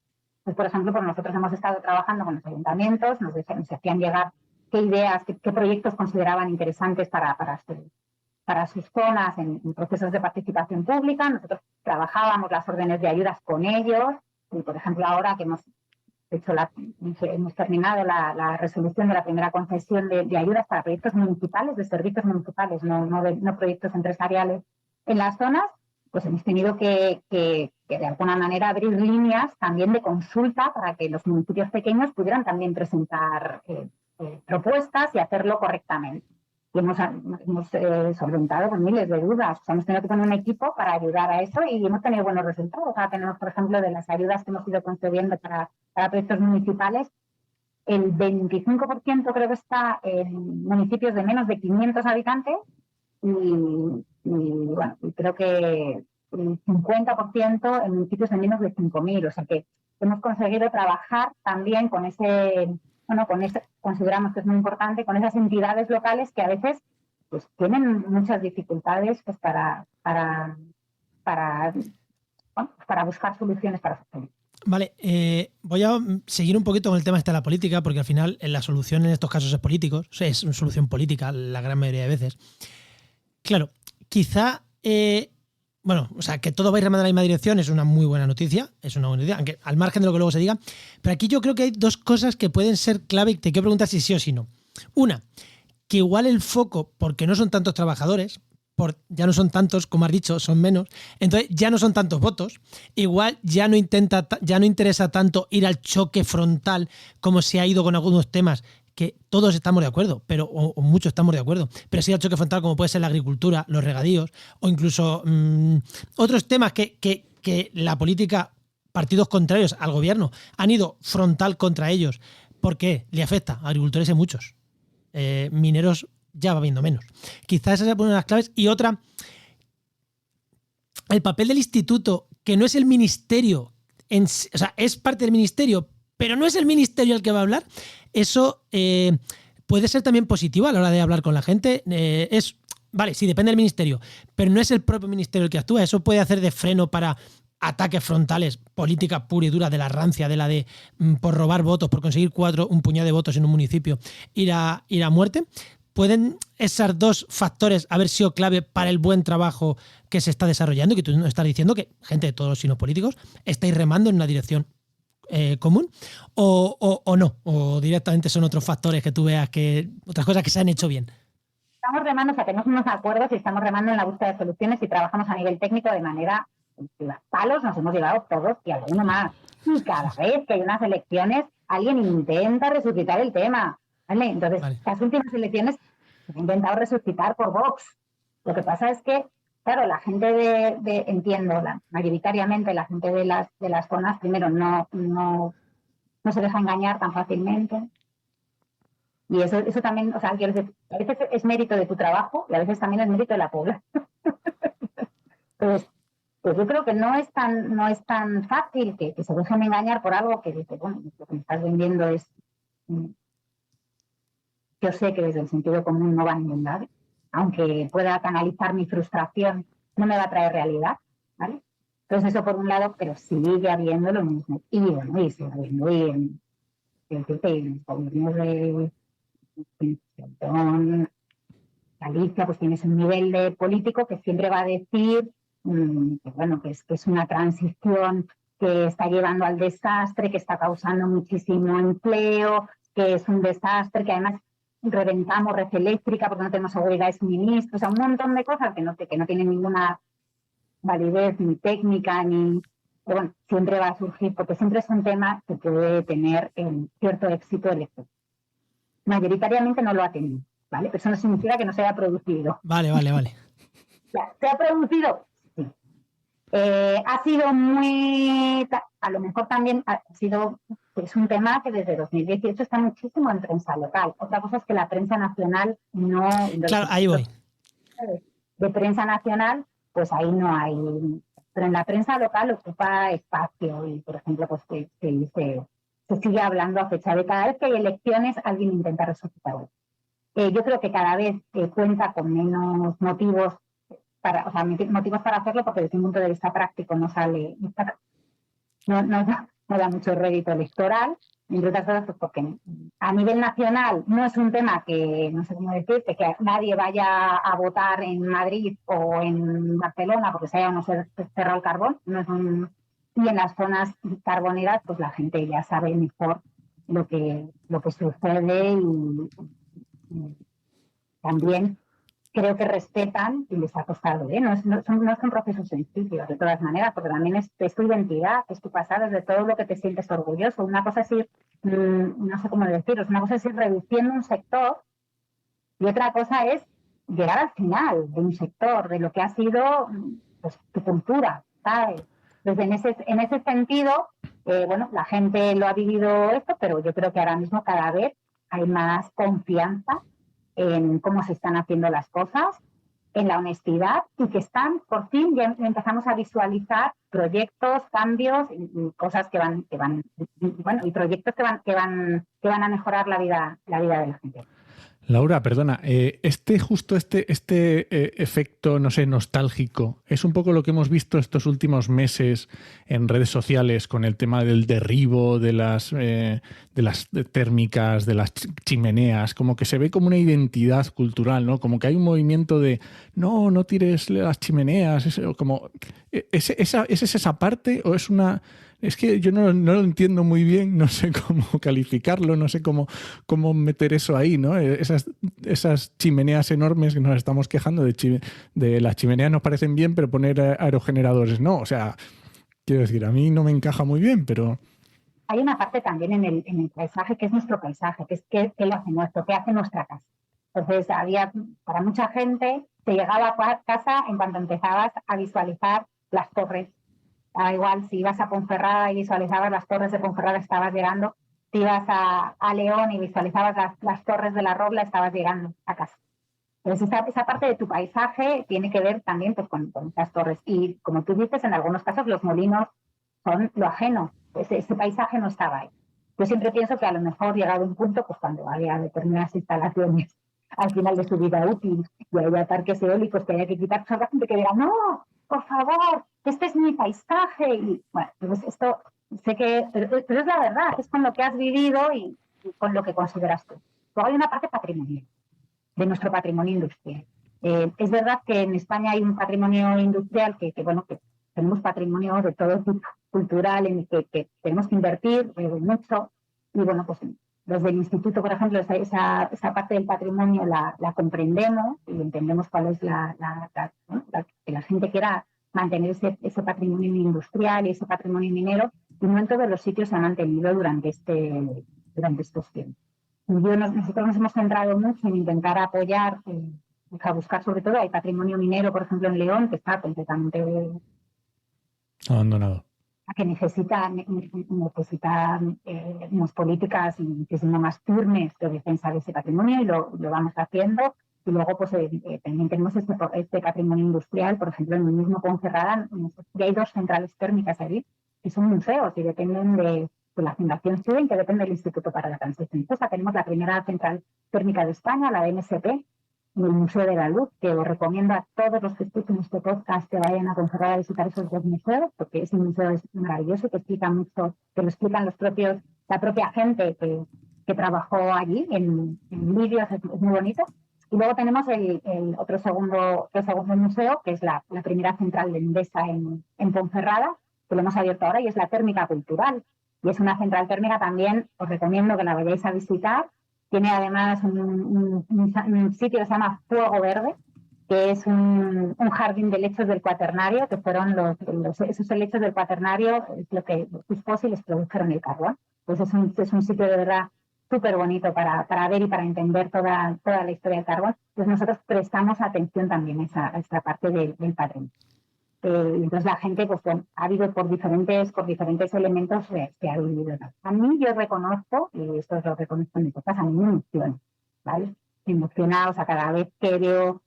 Speaker 4: Pues, por ejemplo, pues nosotros hemos estado trabajando con los ayuntamientos, nos hacían llegar qué ideas, qué proyectos consideraban interesantes para sus zonas en procesos de participación pública. Nosotros trabajábamos las órdenes de ayudas con ellos y, por ejemplo, ahora que hemos terminado la resolución de la primera concesión de ayudas para proyectos municipales, de servicios municipales, no proyectos empresariales en las zonas, pues hemos tenido que de alguna manera abrir líneas también de consulta para que los municipios pequeños pudieran también presentar propuestas y hacerlo correctamente. Y hemos solventado con miles de dudas. O sea, hemos tenido que poner un equipo para ayudar a eso y hemos tenido buenos resultados. O sea, tenemos, por ejemplo, de las ayudas que hemos ido concediendo para proyectos municipales, el 25% creo que está en municipios de menos de 500 habitantes y bueno, creo que el 50% en municipios de menos de 5.000. O sea que hemos conseguido trabajar también con consideramos que es muy importante, con esas entidades locales que a veces pues tienen muchas dificultades pues para buscar soluciones para sus problemas.
Speaker 2: Vale, voy a seguir un poquito con el tema de la política, porque al final la solución en estos casos es políticos, o sea, es una solución política la gran mayoría de veces. Claro, quizá, o sea, que todo va a ir remando en la misma dirección es una muy buena noticia, aunque al margen de lo que luego se diga, pero aquí yo creo que hay dos cosas que pueden ser clave y te quiero preguntar si sí o si no. Una, que igual el foco, porque no son tantos trabajadores, ya no son tantos, como has dicho, son menos, entonces ya no son tantos votos, igual ya no interesa tanto ir al choque frontal como se ha ido con algunos temas que todos estamos de acuerdo, o muchos estamos de acuerdo, pero sí al choque frontal como puede ser la agricultura, los regadíos o incluso otros temas que la política, partidos contrarios al gobierno han ido frontal contra ellos. ¿Por qué? Le afecta a agricultores hay muchos, mineros ya va viendo menos. Quizás esa es una de las claves. Y otra, el papel del instituto, que no es el ministerio, o sea, es parte del ministerio, pero no es el ministerio el que va a hablar. Eso puede ser también positivo a la hora de hablar con la gente. Vale, sí, depende del ministerio, pero no es el propio ministerio el que actúa. Eso puede hacer de freno para ataques frontales, política pura y dura de la rancia, de la de por robar votos, por conseguir un puñado de votos en un municipio, ir a muerte. ¿Pueden esos dos factores haber sido clave para el buen trabajo que se está desarrollando? Que tú nos estás diciendo que gente de todos los signos políticos estáis remando en una dirección común, o no, o directamente son otros factores que tú veas, que otras cosas que se han hecho bien.
Speaker 4: Estamos remando, o sea, tenemos unos acuerdos y estamos remando en la búsqueda de soluciones y trabajamos a nivel técnico de manera colectiva. Palos nos hemos llevado todos y alguno más. Y cada vez que hay unas elecciones, alguien intenta resucitar el tema. ¿Vale? Entonces, las últimas elecciones se han intentado resucitar por Vox. Lo que pasa es que, claro, la gente entiendo, mayoritariamente la gente de las zonas, primero, no se deja engañar tan fácilmente. Y eso también, o sea, a veces es mérito de tu trabajo y a veces también es mérito de la población. Entonces, pues yo creo que no es tan fácil que se dejen engañar por algo que dice, bueno, lo que me estás vendiendo es... Yo sé que desde el sentido común no va a ningún lado, aunque pueda canalizar mi frustración, no me va a traer realidad, ¿vale? Entonces eso por un lado, pero sigue habiendo lo mismo. Y bueno, y sigue habiendo en los gobiernos de Galicia, pues tienes un nivel de político que siempre va a decir que es una transición que está llevando al desastre, que está causando muchísimo empleo, que es un desastre, que además reventamos red eléctrica porque no tenemos seguridad de suministro, o sea, un montón de cosas que no tienen ninguna validez ni técnica ni pero bueno, siempre va a surgir, porque siempre es un tema que puede tener cierto éxito electoral. Mayoritariamente no lo ha tenido, ¿vale? Pero eso no significa que no se haya producido.
Speaker 2: Vale.
Speaker 4: ¿Se ha producido? Sí. Ha sido muy... A lo mejor también ha sido... Es un tema que desde 2018 está muchísimo en prensa local. Otra cosa es que la prensa nacional no...
Speaker 2: Claro, ahí voy.
Speaker 4: De prensa nacional, pues ahí no hay... Pero en la prensa local ocupa espacio y, por ejemplo, pues se sigue hablando a fecha de cada vez que hay elecciones, alguien intenta resucitar. Yo creo que cada vez cuenta con menos motivos para hacerlo, porque desde un punto de vista práctico no da mucho rédito electoral, entre otras cosas, pues porque a nivel nacional no es un tema que, no sé cómo decirte, que nadie vaya a votar en Madrid o en Barcelona porque se haya o no cerrado el carbón, y en las zonas carboneras pues la gente ya sabe mejor lo que sucede y también creo que respetan y les ha costado. No son procesos sencillos, de todas maneras, porque también es tu identidad, es tu pasado, es de todo lo que te sientes orgulloso. Una cosa es ir, no sé cómo deciros, una cosa es ir reduciendo un sector y otra cosa es llegar al final de un sector, de lo que ha sido pues, tu cultura, ¿sabes? Entonces, en ese sentido, la gente lo ha vivido esto, pero yo creo que ahora mismo cada vez hay más confianza en cómo se están haciendo las cosas, en la honestidad y que por fin ya empezamos a visualizar proyectos, cambios y cosas que van y proyectos que van a mejorar la vida de la gente.
Speaker 3: Laura, perdona, este efecto, no sé, nostálgico, es un poco lo que hemos visto estos últimos meses en redes sociales con el tema del derribo de las térmicas, de las chimeneas, como que se ve como una identidad cultural, ¿no? Como que hay un movimiento de no tires las chimeneas, ¿es esa parte o es una...? Es que yo no lo entiendo muy bien, no sé cómo calificarlo, no sé cómo meter eso ahí, ¿no? Esas chimeneas enormes que nos estamos quejando de las chimeneas nos parecen bien, pero poner aerogeneradores no. O sea, quiero decir, a mí no me encaja muy bien, pero...
Speaker 4: Hay una parte también en el paisaje que es nuestro paisaje, que es qué lo hace nuestro, qué hace nuestra casa. Entonces, para mucha gente, te llegaba a casa en cuanto empezabas a visualizar las torres. Igual, si ibas a Ponferrada y visualizabas las torres de Ponferrada, estabas llegando. Si ibas a León y visualizabas las torres de la Robla, estabas llegando a casa. Entonces, esa parte de tu paisaje tiene que ver también pues, con estas torres. Y como tú dices, en algunos casos los molinos son lo ajeno. Ese paisaje no estaba ahí. Yo siempre pienso que a lo mejor llegado a un punto, pues cuando haya determinadas instalaciones al final de su vida útil y haya parques eólicos que haya que quitar, pues habrá gente que diga, no, por favor, este es mi paisaje. Y bueno, pues esto sé que, pero es la verdad, es con lo que has vivido y con lo que consideras tú. Luego hay una parte patrimonial, de nuestro patrimonio industrial. Es verdad que en España hay un patrimonio industrial que tenemos patrimonio de todo tipo cultural en el que tenemos que invertir mucho. Y bueno, pues desde el instituto, por ejemplo, esa parte del patrimonio la comprendemos y entendemos cuál es que la gente quiera mantener ese patrimonio industrial y ese patrimonio minero, y no en todos los sitios se ha mantenido durante estos tiempos. Nosotros nos hemos centrado mucho en intentar apoyar, a buscar sobre todo, hay patrimonio minero, por ejemplo, en León, que está completamente
Speaker 3: abandonado.
Speaker 4: Que necesita unas políticas muchísimo más firmes de defensa de ese patrimonio y lo vamos haciendo. Y luego pues también tenemos este patrimonio industrial, por ejemplo, en el mismo Ponferrada ya hay 2 centrales térmicas allí y son museos y dependen de la Fundación Student, que depende del Instituto para la Transición Justa. Tenemos la primera central térmica de España, la de MSP, en el Museo de la Luz, que os recomiendo a todos los que escuchen este podcast que vayan a Ponferrada a visitar esos 2 museos, porque ese museo es maravilloso, que explica mucho, que lo explican la propia gente que trabajó allí en vídeos, es muy bonito. Y luego tenemos el otro segundo museo, que es la primera central de Endesa en Ponferrada, que lo hemos abierto ahora, y es la térmica cultural. Y es una central térmica también, os recomiendo que la vayáis a visitar. Tiene además un sitio que se llama Fuego Verde, que es un jardín de helechos del Cuaternario, que fueron esos helechos del Cuaternario, es lo que sus fósiles produjeron el carbón. Pues es un sitio de verdad súper bonito para ver y para entender toda la historia del carbón. Pues nosotros prestamos atención también a esta parte del patrimonio. Entonces la gente, pues bueno, ha habido por diferentes elementos se ha vivido. A mí yo reconozco, y esto lo reconozco en mi podcast, a mí me emociona, ¿vale? Me emociona, o sea, cada vez que veo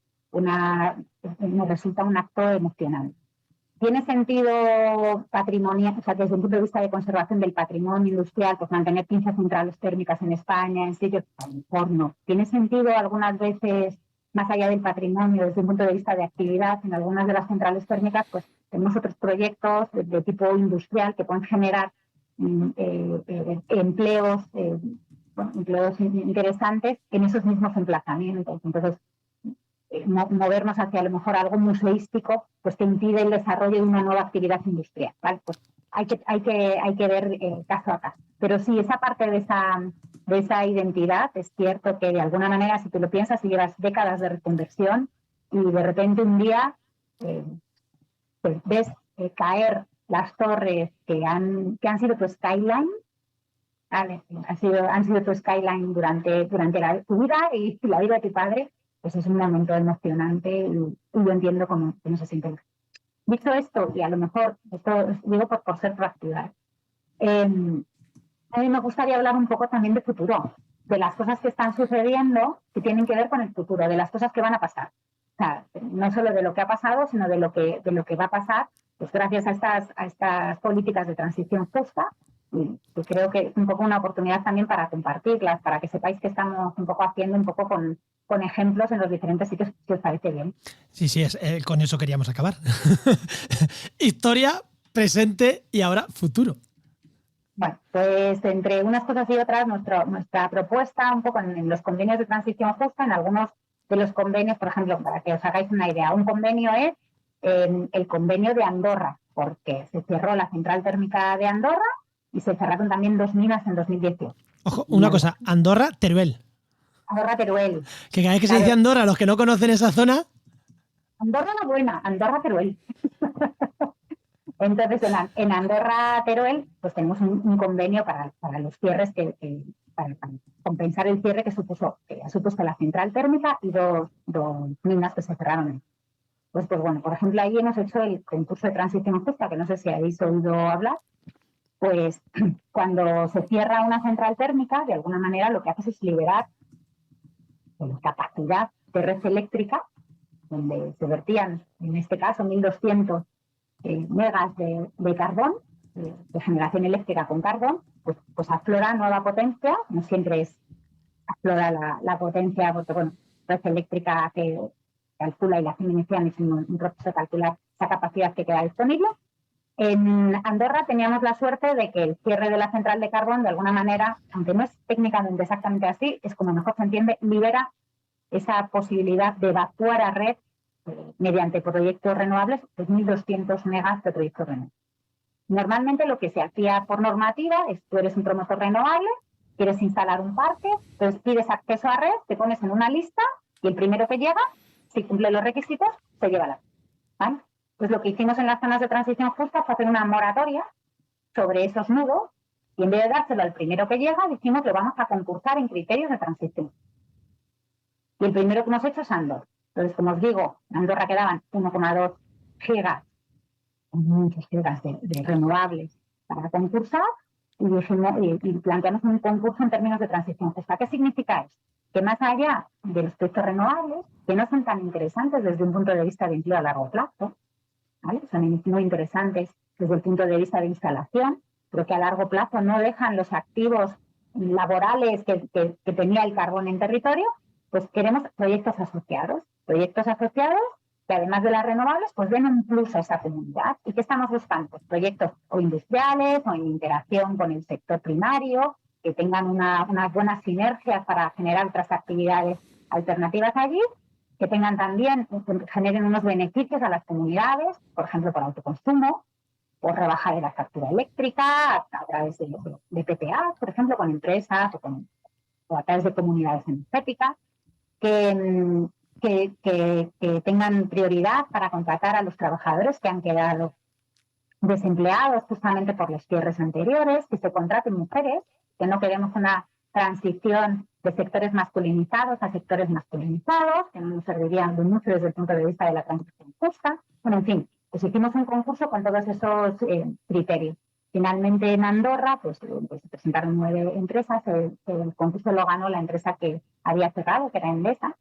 Speaker 4: me resulta un acto emocionante. ¿Tiene sentido patrimonial, o sea, desde un punto de vista de conservación del patrimonio industrial, pues mantener 15 centrales térmicas en España, en sitios? A lo mejor no. ¿Tiene sentido algunas veces, más allá del patrimonio, desde un punto de vista de actividad, en algunas de las centrales térmicas, pues tenemos otros proyectos de tipo industrial que pueden generar empleos interesantes en esos mismos emplazamientos? Entonces, movernos hacia a lo mejor algo museístico, pues que impide el desarrollo de una nueva actividad industrial, ¿vale? Pues hay que ver caso a caso. Pero sí, esa parte de esa identidad, es cierto que de alguna manera, si tú lo piensas, si llevas décadas de reconversión y de repente un día pues ves caer las torres que han sido tu skyline, ¿vale? Han sido tu skyline durante tu vida y la vida de tu padre, pues es un momento emocionante y yo entiendo cómo se siente. Dicho esto, y a lo mejor, esto digo por ser proactiva, a mí me gustaría hablar un poco también de futuro, de las cosas que están sucediendo que tienen que ver con el futuro, de las cosas que van a pasar. O sea, no solo de lo que ha pasado, sino de lo que va a pasar, pues gracias a estas políticas de transición justa. Y creo que es un poco una oportunidad también para compartirlas, para que sepáis que estamos un poco haciendo un poco con ejemplos en los diferentes sitios, si os parece bien.
Speaker 2: Sí, con eso queríamos acabar. Historia, presente y ahora futuro.
Speaker 4: Bueno, pues entre unas cosas y otras, nuestra propuesta un poco en los convenios de transición justa, en algunos de los convenios, por ejemplo, para que os hagáis una idea, un convenio es el convenio de Andorra, porque se cerró la central térmica de Andorra y se cerraron también 2 minas en 2018.
Speaker 2: Ojo, una cosa, Andorra, Teruel.
Speaker 4: Andorra, Teruel.
Speaker 2: Que cada vez que se dice Andorra, los que no conocen esa zona...
Speaker 4: Andorra la buena, Andorra, Teruel. Entonces, en Andorra, Teruel, pues tenemos un convenio para los cierres, para compensar el cierre que ha supuesto la central térmica y dos minas que se cerraron. Pues bueno, por ejemplo, ahí hemos hecho el concurso de transición justa, que no sé si habéis oído hablar. Pues cuando se cierra una central térmica, de alguna manera lo que haces es liberar capacidad de red eléctrica, donde se vertían, en este caso, 1.200 megas de carbón, de generación eléctrica con carbón, pues aflora nueva potencia. No siempre aflora la potencia, porque bueno, red eléctrica que calcula y la hace inicial es un proceso de calcular esa capacidad que queda disponible. En Andorra teníamos la suerte de que el cierre de la central de carbón, de alguna manera, aunque no es técnicamente exactamente así, es como mejor se entiende, libera esa posibilidad de evacuar a red mediante proyectos renovables, pues 1.200 megas de proyectos renovables. Normalmente lo que se hacía por normativa es: tú eres un promotor renovable, quieres instalar un parque, entonces pides acceso a red, te pones en una lista y el primero que llega, si cumple los requisitos, se lleva la red, ¿vale? Pues lo que hicimos en las zonas de transición justa fue hacer una moratoria sobre esos nudos y en vez de dárselo al primero que llega, dijimos que vamos a concursar en criterios de transición. Y el primero que hemos hecho es Andorra. Entonces, como os digo, en Andorra quedaban 1,2 gigas, muchos gigas de renovables para concursar y planteamos un concurso en términos de transición justa. ¿Qué significa esto? Que más allá de los proyectos renovables, que no son tan interesantes desde un punto de vista de empleo a largo plazo, ¿vale? Son muy interesantes desde el punto de vista de instalación, pero que a largo plazo no dejan los activos laborales que tenía el carbón en territorio, pues queremos proyectos asociados que además de las renovables, pues den un plus a esa comunidad. ¿Y qué estamos buscando? Pues proyectos o industriales o en interacción con el sector primario, que tengan unas buenas sinergias para generar otras actividades alternativas allí, que tengan también, que generen unos beneficios a las comunidades, por ejemplo, por autoconsumo, por rebaja de la factura eléctrica a través de PPA, por ejemplo, con empresas o a través de comunidades energéticas, que que tengan prioridad para contratar a los trabajadores que han quedado desempleados justamente por los cierres anteriores, que se contraten mujeres, que no queremos una transición de sectores masculinizados a sectores masculinizados, que no nos servirían de mucho desde el punto de vista de la transición justa. Bueno, en fin, pues hicimos un concurso con todos esos criterios. Finalmente en Andorra pues se presentaron 9 empresas, el concurso lo ganó la empresa que había cerrado, que era Endesa,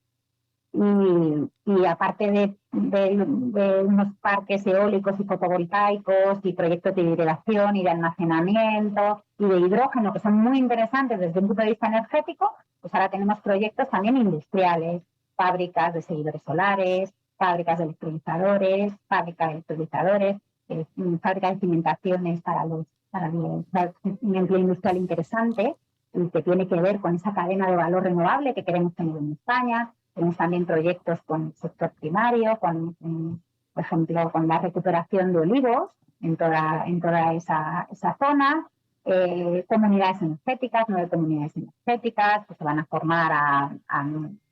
Speaker 4: y aparte de unos parques eólicos y fotovoltaicos y proyectos de hibridación y de almacenamiento y de hidrógeno que son muy interesantes desde un punto de vista energético, pues ahora tenemos proyectos también industriales, fábricas de seguidores solares, fábricas de electrolizadores, fábrica de electrolizadores, fábrica de cimentaciones para un empleo industrial interesante y que tiene que ver con esa cadena de valor renovable que queremos tener en España. Tenemos también proyectos con el sector primario, por ejemplo, con la recuperación de olivos en toda esa zona. Comunidades energéticas, 9 comunidades energéticas, que se van a formar a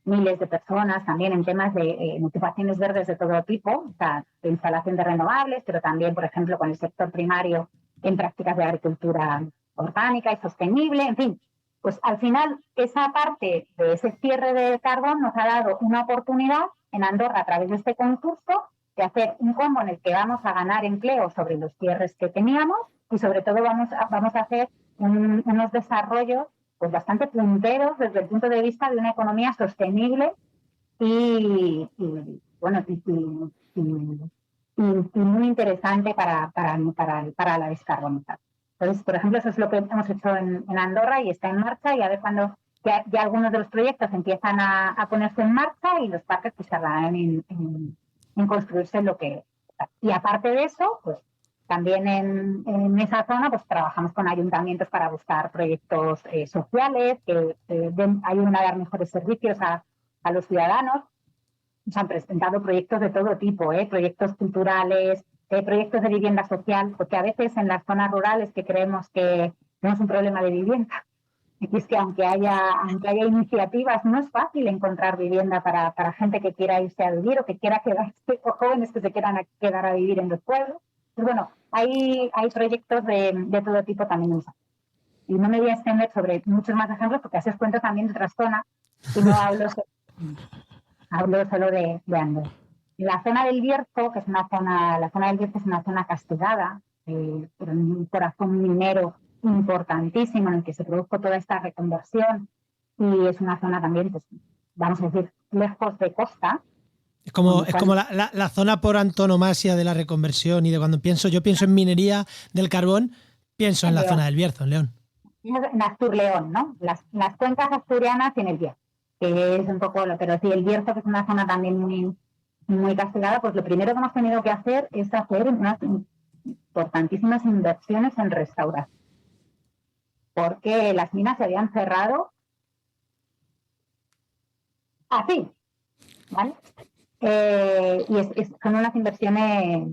Speaker 4: miles de personas también en temas de ocupaciones verdes de todo tipo, o sea, de instalación de renovables, pero también, por ejemplo, con el sector primario en prácticas de agricultura orgánica y sostenible, en fin. Pues al final esa parte de ese cierre de carbón nos ha dado una oportunidad en Andorra a través de este concurso de hacer un combo en el que vamos a ganar empleo sobre los cierres que teníamos y sobre todo vamos a hacer unos desarrollos pues bastante punteros desde el punto de vista de una economía sostenible y muy interesante para la descarbonización. Entonces, por ejemplo, eso es lo que hemos hecho en Andorra y está en marcha, y a ver cuando ya algunos de los proyectos empiezan a ponerse en marcha y los parques pues tardarán en construirse lo que... Y aparte de eso, pues también en esa zona pues trabajamos con ayuntamientos para buscar proyectos sociales que ayuden a dar mejores servicios a los ciudadanos. Nos han presentado proyectos de todo tipo, proyectos culturales, proyectos de vivienda social, porque a veces en las zonas rurales que creemos que tenemos un problema de vivienda, y es que aunque haya iniciativas, no es fácil encontrar vivienda para gente que quiera irse a vivir o que quiera quedarse, o jóvenes que se quieran quedar a vivir en los pueblos. Pues bueno, hay proyectos de todo tipo también. Y no me voy a extender sobre muchos más ejemplos porque así os cuento también de otras zonas y no hablo solo de Andorra. La zona del Bierzo, que es la zona del Bierzo es una zona castigada, por un corazón minero importantísimo en el que se produjo toda esta reconversión, y es una zona también, pues, vamos a decir, lejos de costa.
Speaker 2: Es como la zona por antonomasia de la reconversión y de cuando yo pienso en minería del carbón, pienso en la zona del Bierzo, en León.
Speaker 4: En Astur-León, ¿no? Las cuencas asturianas y en el Bierzo, que es un poco, pero sí, el Bierzo, que es una zona también muy castigada, pues lo primero que hemos tenido que hacer es hacer unas importantísimas inversiones en restauración, porque las minas se habían cerrado así, ¿vale? Y son unas inversiones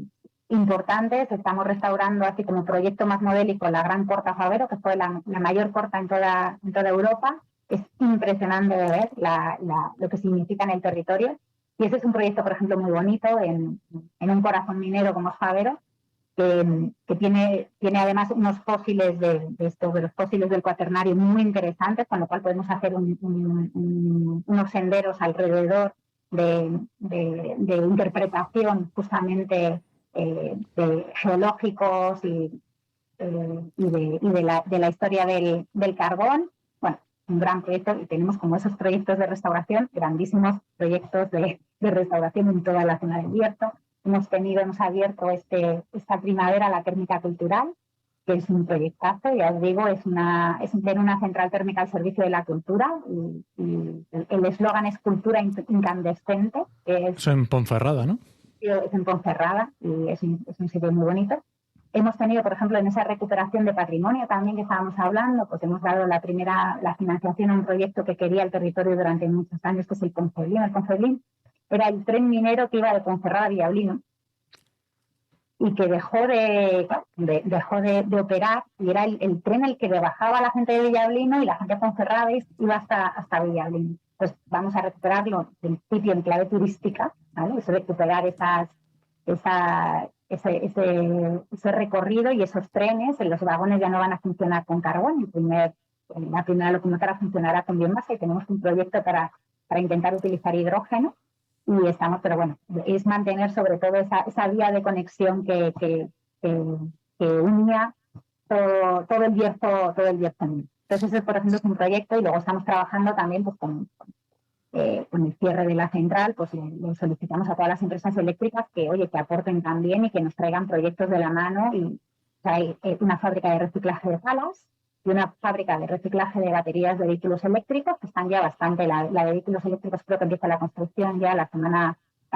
Speaker 4: importantes. Estamos restaurando, así como proyecto más modélico, la Gran Porta Fabero, que fue la mayor porta en toda Europa. Es impresionante de ver lo que significa en el territorio. Y ese es un proyecto, por ejemplo, muy bonito en un corazón minero como es Fabero, que tiene además unos fósiles de los fósiles del Cuaternario muy interesantes, con lo cual podemos hacer unos senderos alrededor de interpretación justamente de geológicos y de la historia del carbón. Bueno, un gran proyecto, y tenemos como esos proyectos de restauración, grandísimos proyectos de restauración en toda la zona del Bierzo. Hemos abierto esta primavera la térmica cultural, que es un proyectazo, ya os digo, es tener una central térmica al servicio de la cultura, y el eslogan es cultura incandescente.
Speaker 3: Eso en Ponferrada, ¿no?
Speaker 4: Es en Ponferrada y es un sitio muy bonito. Hemos tenido, por ejemplo, en esa recuperación de patrimonio también que estábamos hablando, pues hemos dado la financiación a un proyecto que quería el territorio durante muchos años, que es el Ponferlín. El Ponferlín era el tren minero que iba de Ponferrada a Villablino y que dejó de operar, y era el tren el que bajaba a la gente de Villablino y la gente de Ponferrada iba hasta Villablino. pues vamos a recuperarlo en principio en clave turística, ¿vale? Eso recuperar ese recorrido y esos trenes. Los vagones ya no van a funcionar con carbón, la primera locomotora funcionará con biomasa y tenemos un proyecto para intentar utilizar hidrógeno y estamos, pero bueno, es mantener sobre todo esa vía de conexión que unía todo el Bierzo. Entonces ese, por ejemplo, es un proyecto y luego estamos trabajando también pues, con el cierre de la central, pues le solicitamos a todas las empresas eléctricas que aporten también y que nos traigan proyectos de la mano. Y hay una fábrica de reciclaje de palas y una fábrica de reciclaje de baterías de vehículos eléctricos que están ya bastante, la de vehículos eléctricos creo que empieza la construcción ya la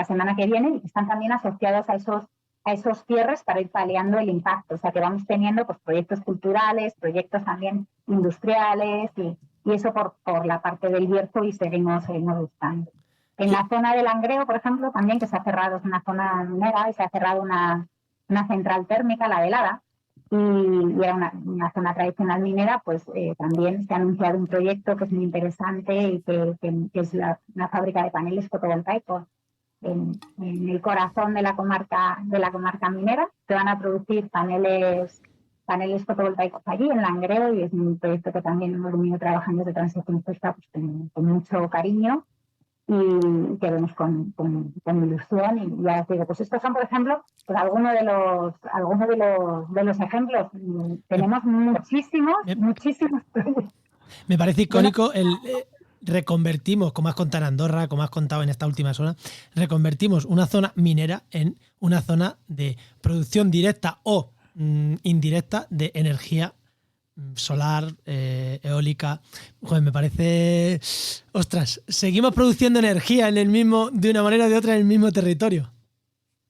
Speaker 4: semana que viene y que están también asociados a esos cierres para ir paliando el impacto. O sea que vamos teniendo pues proyectos culturales, proyectos también industriales y eso por la parte del Bierzo y seguimos buscando. En la zona del Langreo, por ejemplo, también que se ha cerrado, es una zona minera y se ha cerrado una central térmica, la de Lada, y era una zona tradicional minera, pues también se ha anunciado un proyecto que es muy interesante y que es una fábrica de paneles fotovoltaicos en el corazón de la comarca minera. Se van a producir paneles fotovoltaicos allí en Langreo y es un proyecto que también hemos venido trabajando de transición justa pues, con mucho cariño y que vemos con ilusión. Y ya os digo, pues estos son, por ejemplo, pues algunos de los ejemplos. Tenemos muchísimos proyectos.
Speaker 2: Me parece icónico reconvertimos, como has contado en Andorra, como has contado en esta última zona, reconvertimos una zona minera en una zona de producción directa o indirecta de energía solar, eólica. Joder, me parece... Ostras, seguimos produciendo energía de una manera o de otra en el mismo territorio.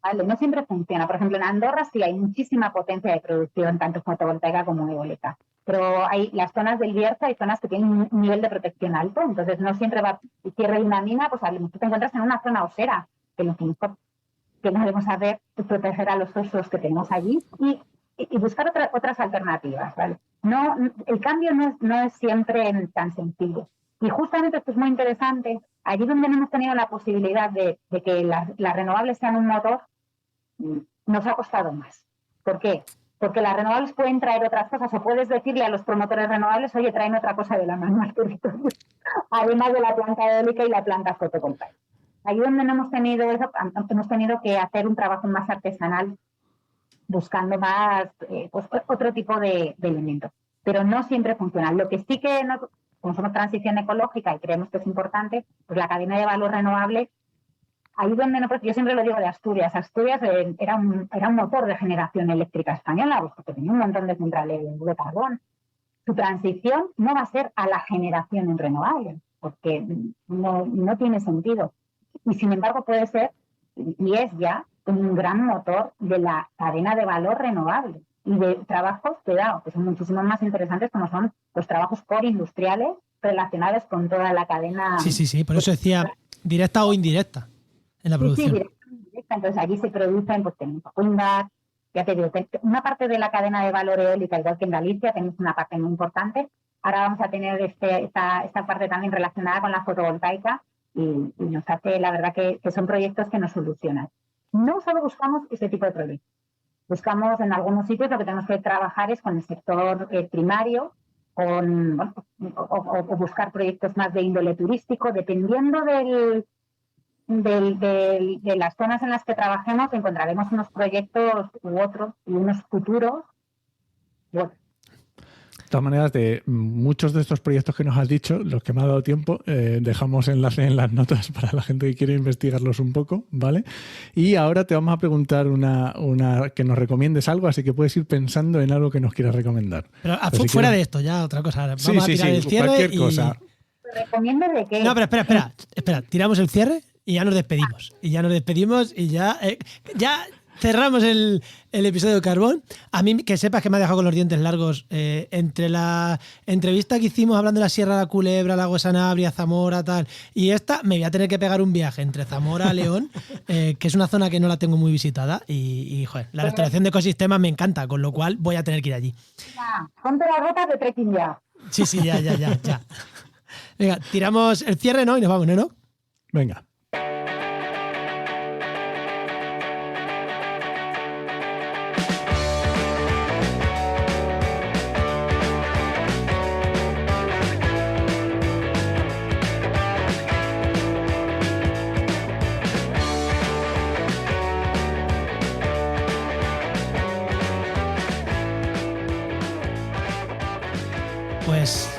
Speaker 4: Vale, no siempre funciona. Por ejemplo, en Andorra sí hay muchísima potencia de producción, tanto fotovoltaica como eólica. Pero las zonas del Bierzo hay zonas que tienen un nivel de protección alto, entonces no siempre va a cierre de una mina, pues a lo mejor te encuentras en una zona osera, que lo que debemos hacer es proteger a los osos que tenemos allí y buscar otras alternativas, ¿vale? No, el cambio no es siempre tan sencillo. Y justamente esto es muy interesante. Allí donde no hemos tenido la posibilidad de que las renovables sean un motor, nos ha costado más. ¿Por qué? Porque las renovables pueden traer otras cosas, o puedes decirle a los promotores renovables, oye, traen otra cosa de la mano al territorio, además de la planta eólica y la planta fotovoltaica. Ahí donde no hemos tenido eso, hemos tenido que hacer un trabajo más artesanal, buscando más pues, otro tipo de elementos. Pero no siempre funciona. Lo que sí que, como somos transición ecológica y creemos que es importante, pues la cadena de valor renovable, ahí donde yo siempre lo digo de Asturias. Asturias era un motor de generación eléctrica española, pues, porque tenía un montón de centrales de carbón. Su transición no va a ser a la generación en renovables, porque no tiene sentido. Y sin embargo puede ser, y es ya, un gran motor de la cadena de valor renovable y de trabajos, cuidado, que son muchísimo más interesantes, como son los trabajos core industriales relacionados con toda la cadena.
Speaker 2: Sí, por eso decía directa o indirecta en la producción.
Speaker 4: Sí, directa o indirecta. Entonces allí se producen, pues tenemos windas, ya te digo, una parte de la cadena de valor eólica, igual que en Galicia, tenemos una parte muy importante. Ahora vamos a tener esta parte también relacionada con la fotovoltaica y nos hace, la verdad, que son proyectos que nos solucionan. No solo buscamos ese tipo de proyectos. Buscamos en algunos sitios, lo que tenemos que trabajar es con el sector primario, o buscar proyectos más de índole turístico, dependiendo de las zonas en las que trabajemos, encontraremos unos proyectos u otros y unos futuros. Bueno.
Speaker 3: De todas maneras, de muchos de estos proyectos que nos has dicho, los que me ha dado tiempo, dejamos enlace en las notas para la gente que quiere investigarlos un poco, ¿vale? Y ahora te vamos a preguntar una que nos recomiendes algo, así que puedes ir pensando en algo que nos quieras recomendar.
Speaker 2: Pero fuera de esto, ya otra cosa. Vamos a tirar el cierre
Speaker 3: cualquier cosa.
Speaker 4: ¿Te recomiendo de qué?
Speaker 2: No, pero espera, tiramos el cierre y ya nos despedimos. Y ya cerramos el episodio de Carbón. A mí, que sepas que me ha dejado con los dientes largos entre la entrevista que hicimos hablando de la Sierra de la Culebra, Lago de Sanabria, Zamora, tal, y esta, me voy a tener que pegar un viaje entre Zamora a León, que es una zona que no la tengo muy visitada y joder, la restauración de ecosistemas me encanta, con lo cual voy a tener que ir allí.
Speaker 4: Ponte las botas de trekking ya.
Speaker 2: Sí, ya. Venga, tiramos el cierre, ¿no? Y nos vamos, ¿no?
Speaker 3: Venga.
Speaker 2: Pues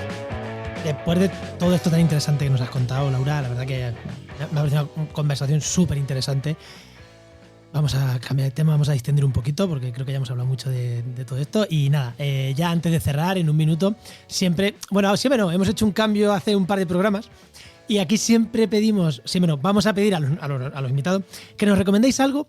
Speaker 2: después de todo esto tan interesante que nos has contado, Laura, la verdad que me ha parecido una conversación súper interesante. Vamos a cambiar de tema, vamos a distender un poquito porque creo que ya hemos hablado mucho de todo esto. Y nada, ya antes de cerrar, en un minuto, siempre no, hemos hecho un cambio hace un par de programas y aquí siempre pedimos, vamos a pedir a los invitados que nos recomendéis algo,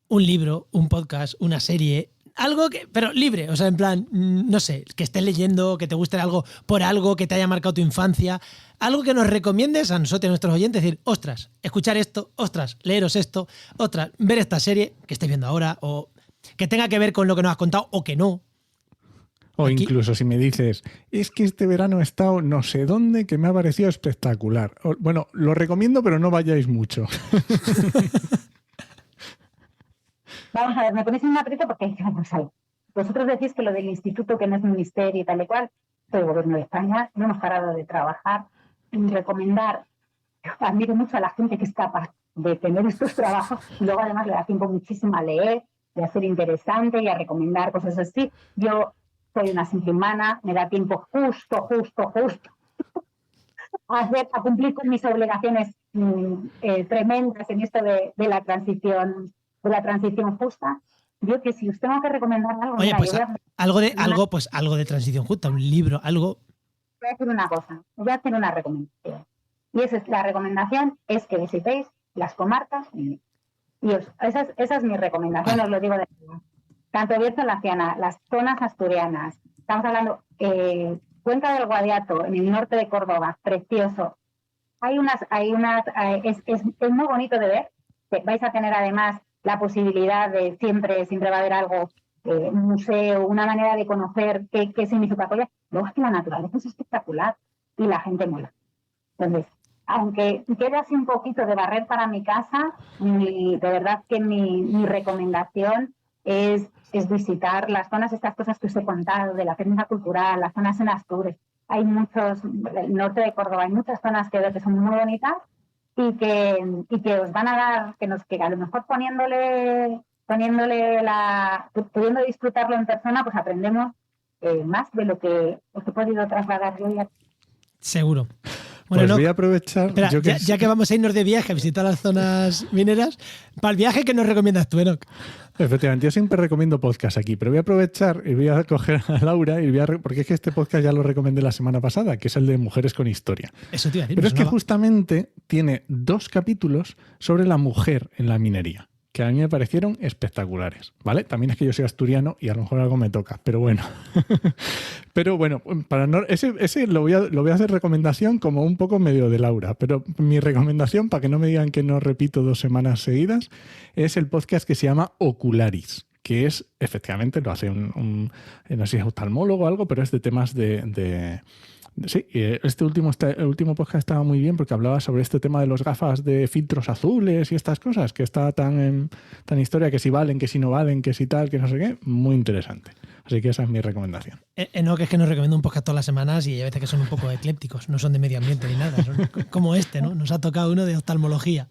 Speaker 2: un libro, un podcast, una serie, algo pero libre, o sea, en plan, no sé, que estés leyendo, que te guste algo por algo, que te haya marcado tu infancia, algo que nos recomiendes a nosotros y a nuestros oyentes, decir, ostras, escuchar esto, ostras, leeros esto, ostras, ver esta serie que estáis viendo ahora, o que tenga que ver con lo que nos has contado o que no.
Speaker 3: O
Speaker 2: Aquí,
Speaker 3: incluso si me dices, es que este verano he estado no sé dónde que me ha parecido espectacular. Bueno, lo recomiendo, pero no vayáis mucho.
Speaker 4: Vamos a ver, me ponéis en un aprieto porque vamos a ver. Vosotros decís que lo del instituto, que no es ministerio y tal y cual, soy el gobierno de España, no hemos parado de trabajar y recomendar. Admiro mucho a la gente que es capaz de tener estos trabajos y luego además le da tiempo muchísimo a leer, de hacer interesante y a recomendar cosas así. Yo soy una simple humana, me da tiempo justo a cumplir con mis obligaciones tremendas en esto de la transición justa. Yo que si os tengo que recomendar algo,
Speaker 2: oye,
Speaker 4: mira,
Speaker 2: pues
Speaker 4: algo
Speaker 2: de transición justa, un libro, algo.
Speaker 4: voy a hacer una cosa, voy a hacer una recomendación. Y la recomendación es que visitéis las comarcas. Esa es mi recomendación, os lo digo de verdad. Tanto Bierzo Laciana, las zonas asturianas, estamos hablando Cuenca del Guadiato, en el norte de Córdoba, precioso. Es muy bonito de ver. Vais a tener además la posibilidad de siempre va a haber algo, un museo, una manera de conocer qué significa Colla. Luego es que la naturaleza es espectacular y la gente mola. Entonces, aunque quede así un poquito de barrer para mi casa, de verdad que mi recomendación es visitar las zonas, estas cosas que os he contado, de la técnica cultural, las zonas en Asturias. Hay muchos, el norte de Córdoba, hay muchas zonas que veo que son muy bonitas y que os van a dar, que a lo mejor pudiendo disfrutarlo en persona, pues aprendemos más de lo que os he podido trasladar yo.
Speaker 2: Seguro.
Speaker 3: Bueno, pues voy a aprovechar.
Speaker 2: Espera, ya que vamos a irnos de viaje a visitar las zonas mineras, para el viaje, ¿qué nos recomiendas tú, Enoch?
Speaker 3: Efectivamente, yo siempre recomiendo podcast aquí, pero voy a aprovechar y voy a coger a Laura porque es que este podcast ya lo recomendé la semana pasada, que es el de Mujeres con Historia.
Speaker 2: Eso te iba a decir.
Speaker 3: Pero es que justamente tiene 2 capítulos sobre la mujer en la minería, que a mí me parecieron espectaculares, ¿vale? También es que yo soy asturiano y a lo mejor algo me toca, pero bueno. Pero bueno, ese lo voy a hacer recomendación como un poco medio de Laura, pero mi recomendación, para que no me digan que no repito 2 semanas seguidas, es el podcast que se llama Ocularis, que es, efectivamente, lo hace no sé si es oftalmólogo o algo, pero es de temas sí, el último podcast estaba muy bien porque hablaba sobre este tema de los gafas de filtros azules y estas cosas, que está tan historia, que si valen, que si no valen, que si tal, que no sé qué. Muy interesante. Así que esa es mi recomendación.
Speaker 2: No, que es que nos recomienda un podcast todas las semanas y hay veces que son un poco eclépticos, no son de medio ambiente ni nada, son como ¿no? Nos ha tocado uno de oftalmología.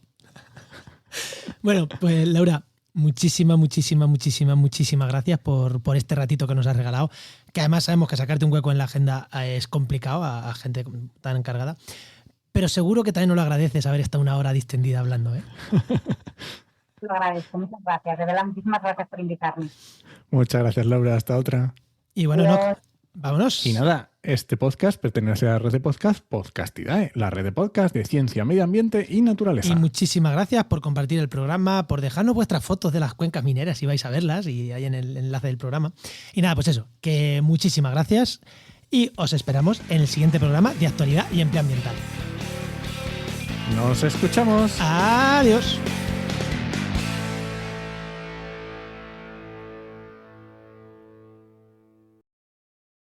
Speaker 2: Bueno, pues Laura, muchísimas gracias por este ratito que nos has regalado, que además sabemos que sacarte un hueco en la agenda es complicado a gente tan encargada, pero seguro que también nos lo agradeces haber estado una hora distendida hablando, ¿eh?
Speaker 4: Lo agradezco, muchas gracias, de verdad, muchísimas gracias por invitarme.
Speaker 3: Muchas gracias, Laura, hasta otra.
Speaker 2: Y bueno, no, vámonos.
Speaker 3: Y nada, este podcast pertenece a la red de podcast Podcastidae, la red de podcast de ciencia, medio ambiente y naturaleza.
Speaker 2: Y muchísimas gracias por compartir el programa, por dejarnos vuestras fotos de las cuencas mineras si vais a verlas, y ahí en el enlace del programa. Y nada, pues eso, que muchísimas gracias y os esperamos en el siguiente programa de actualidad y empleo ambiental.
Speaker 3: Nos escuchamos.
Speaker 2: Adiós.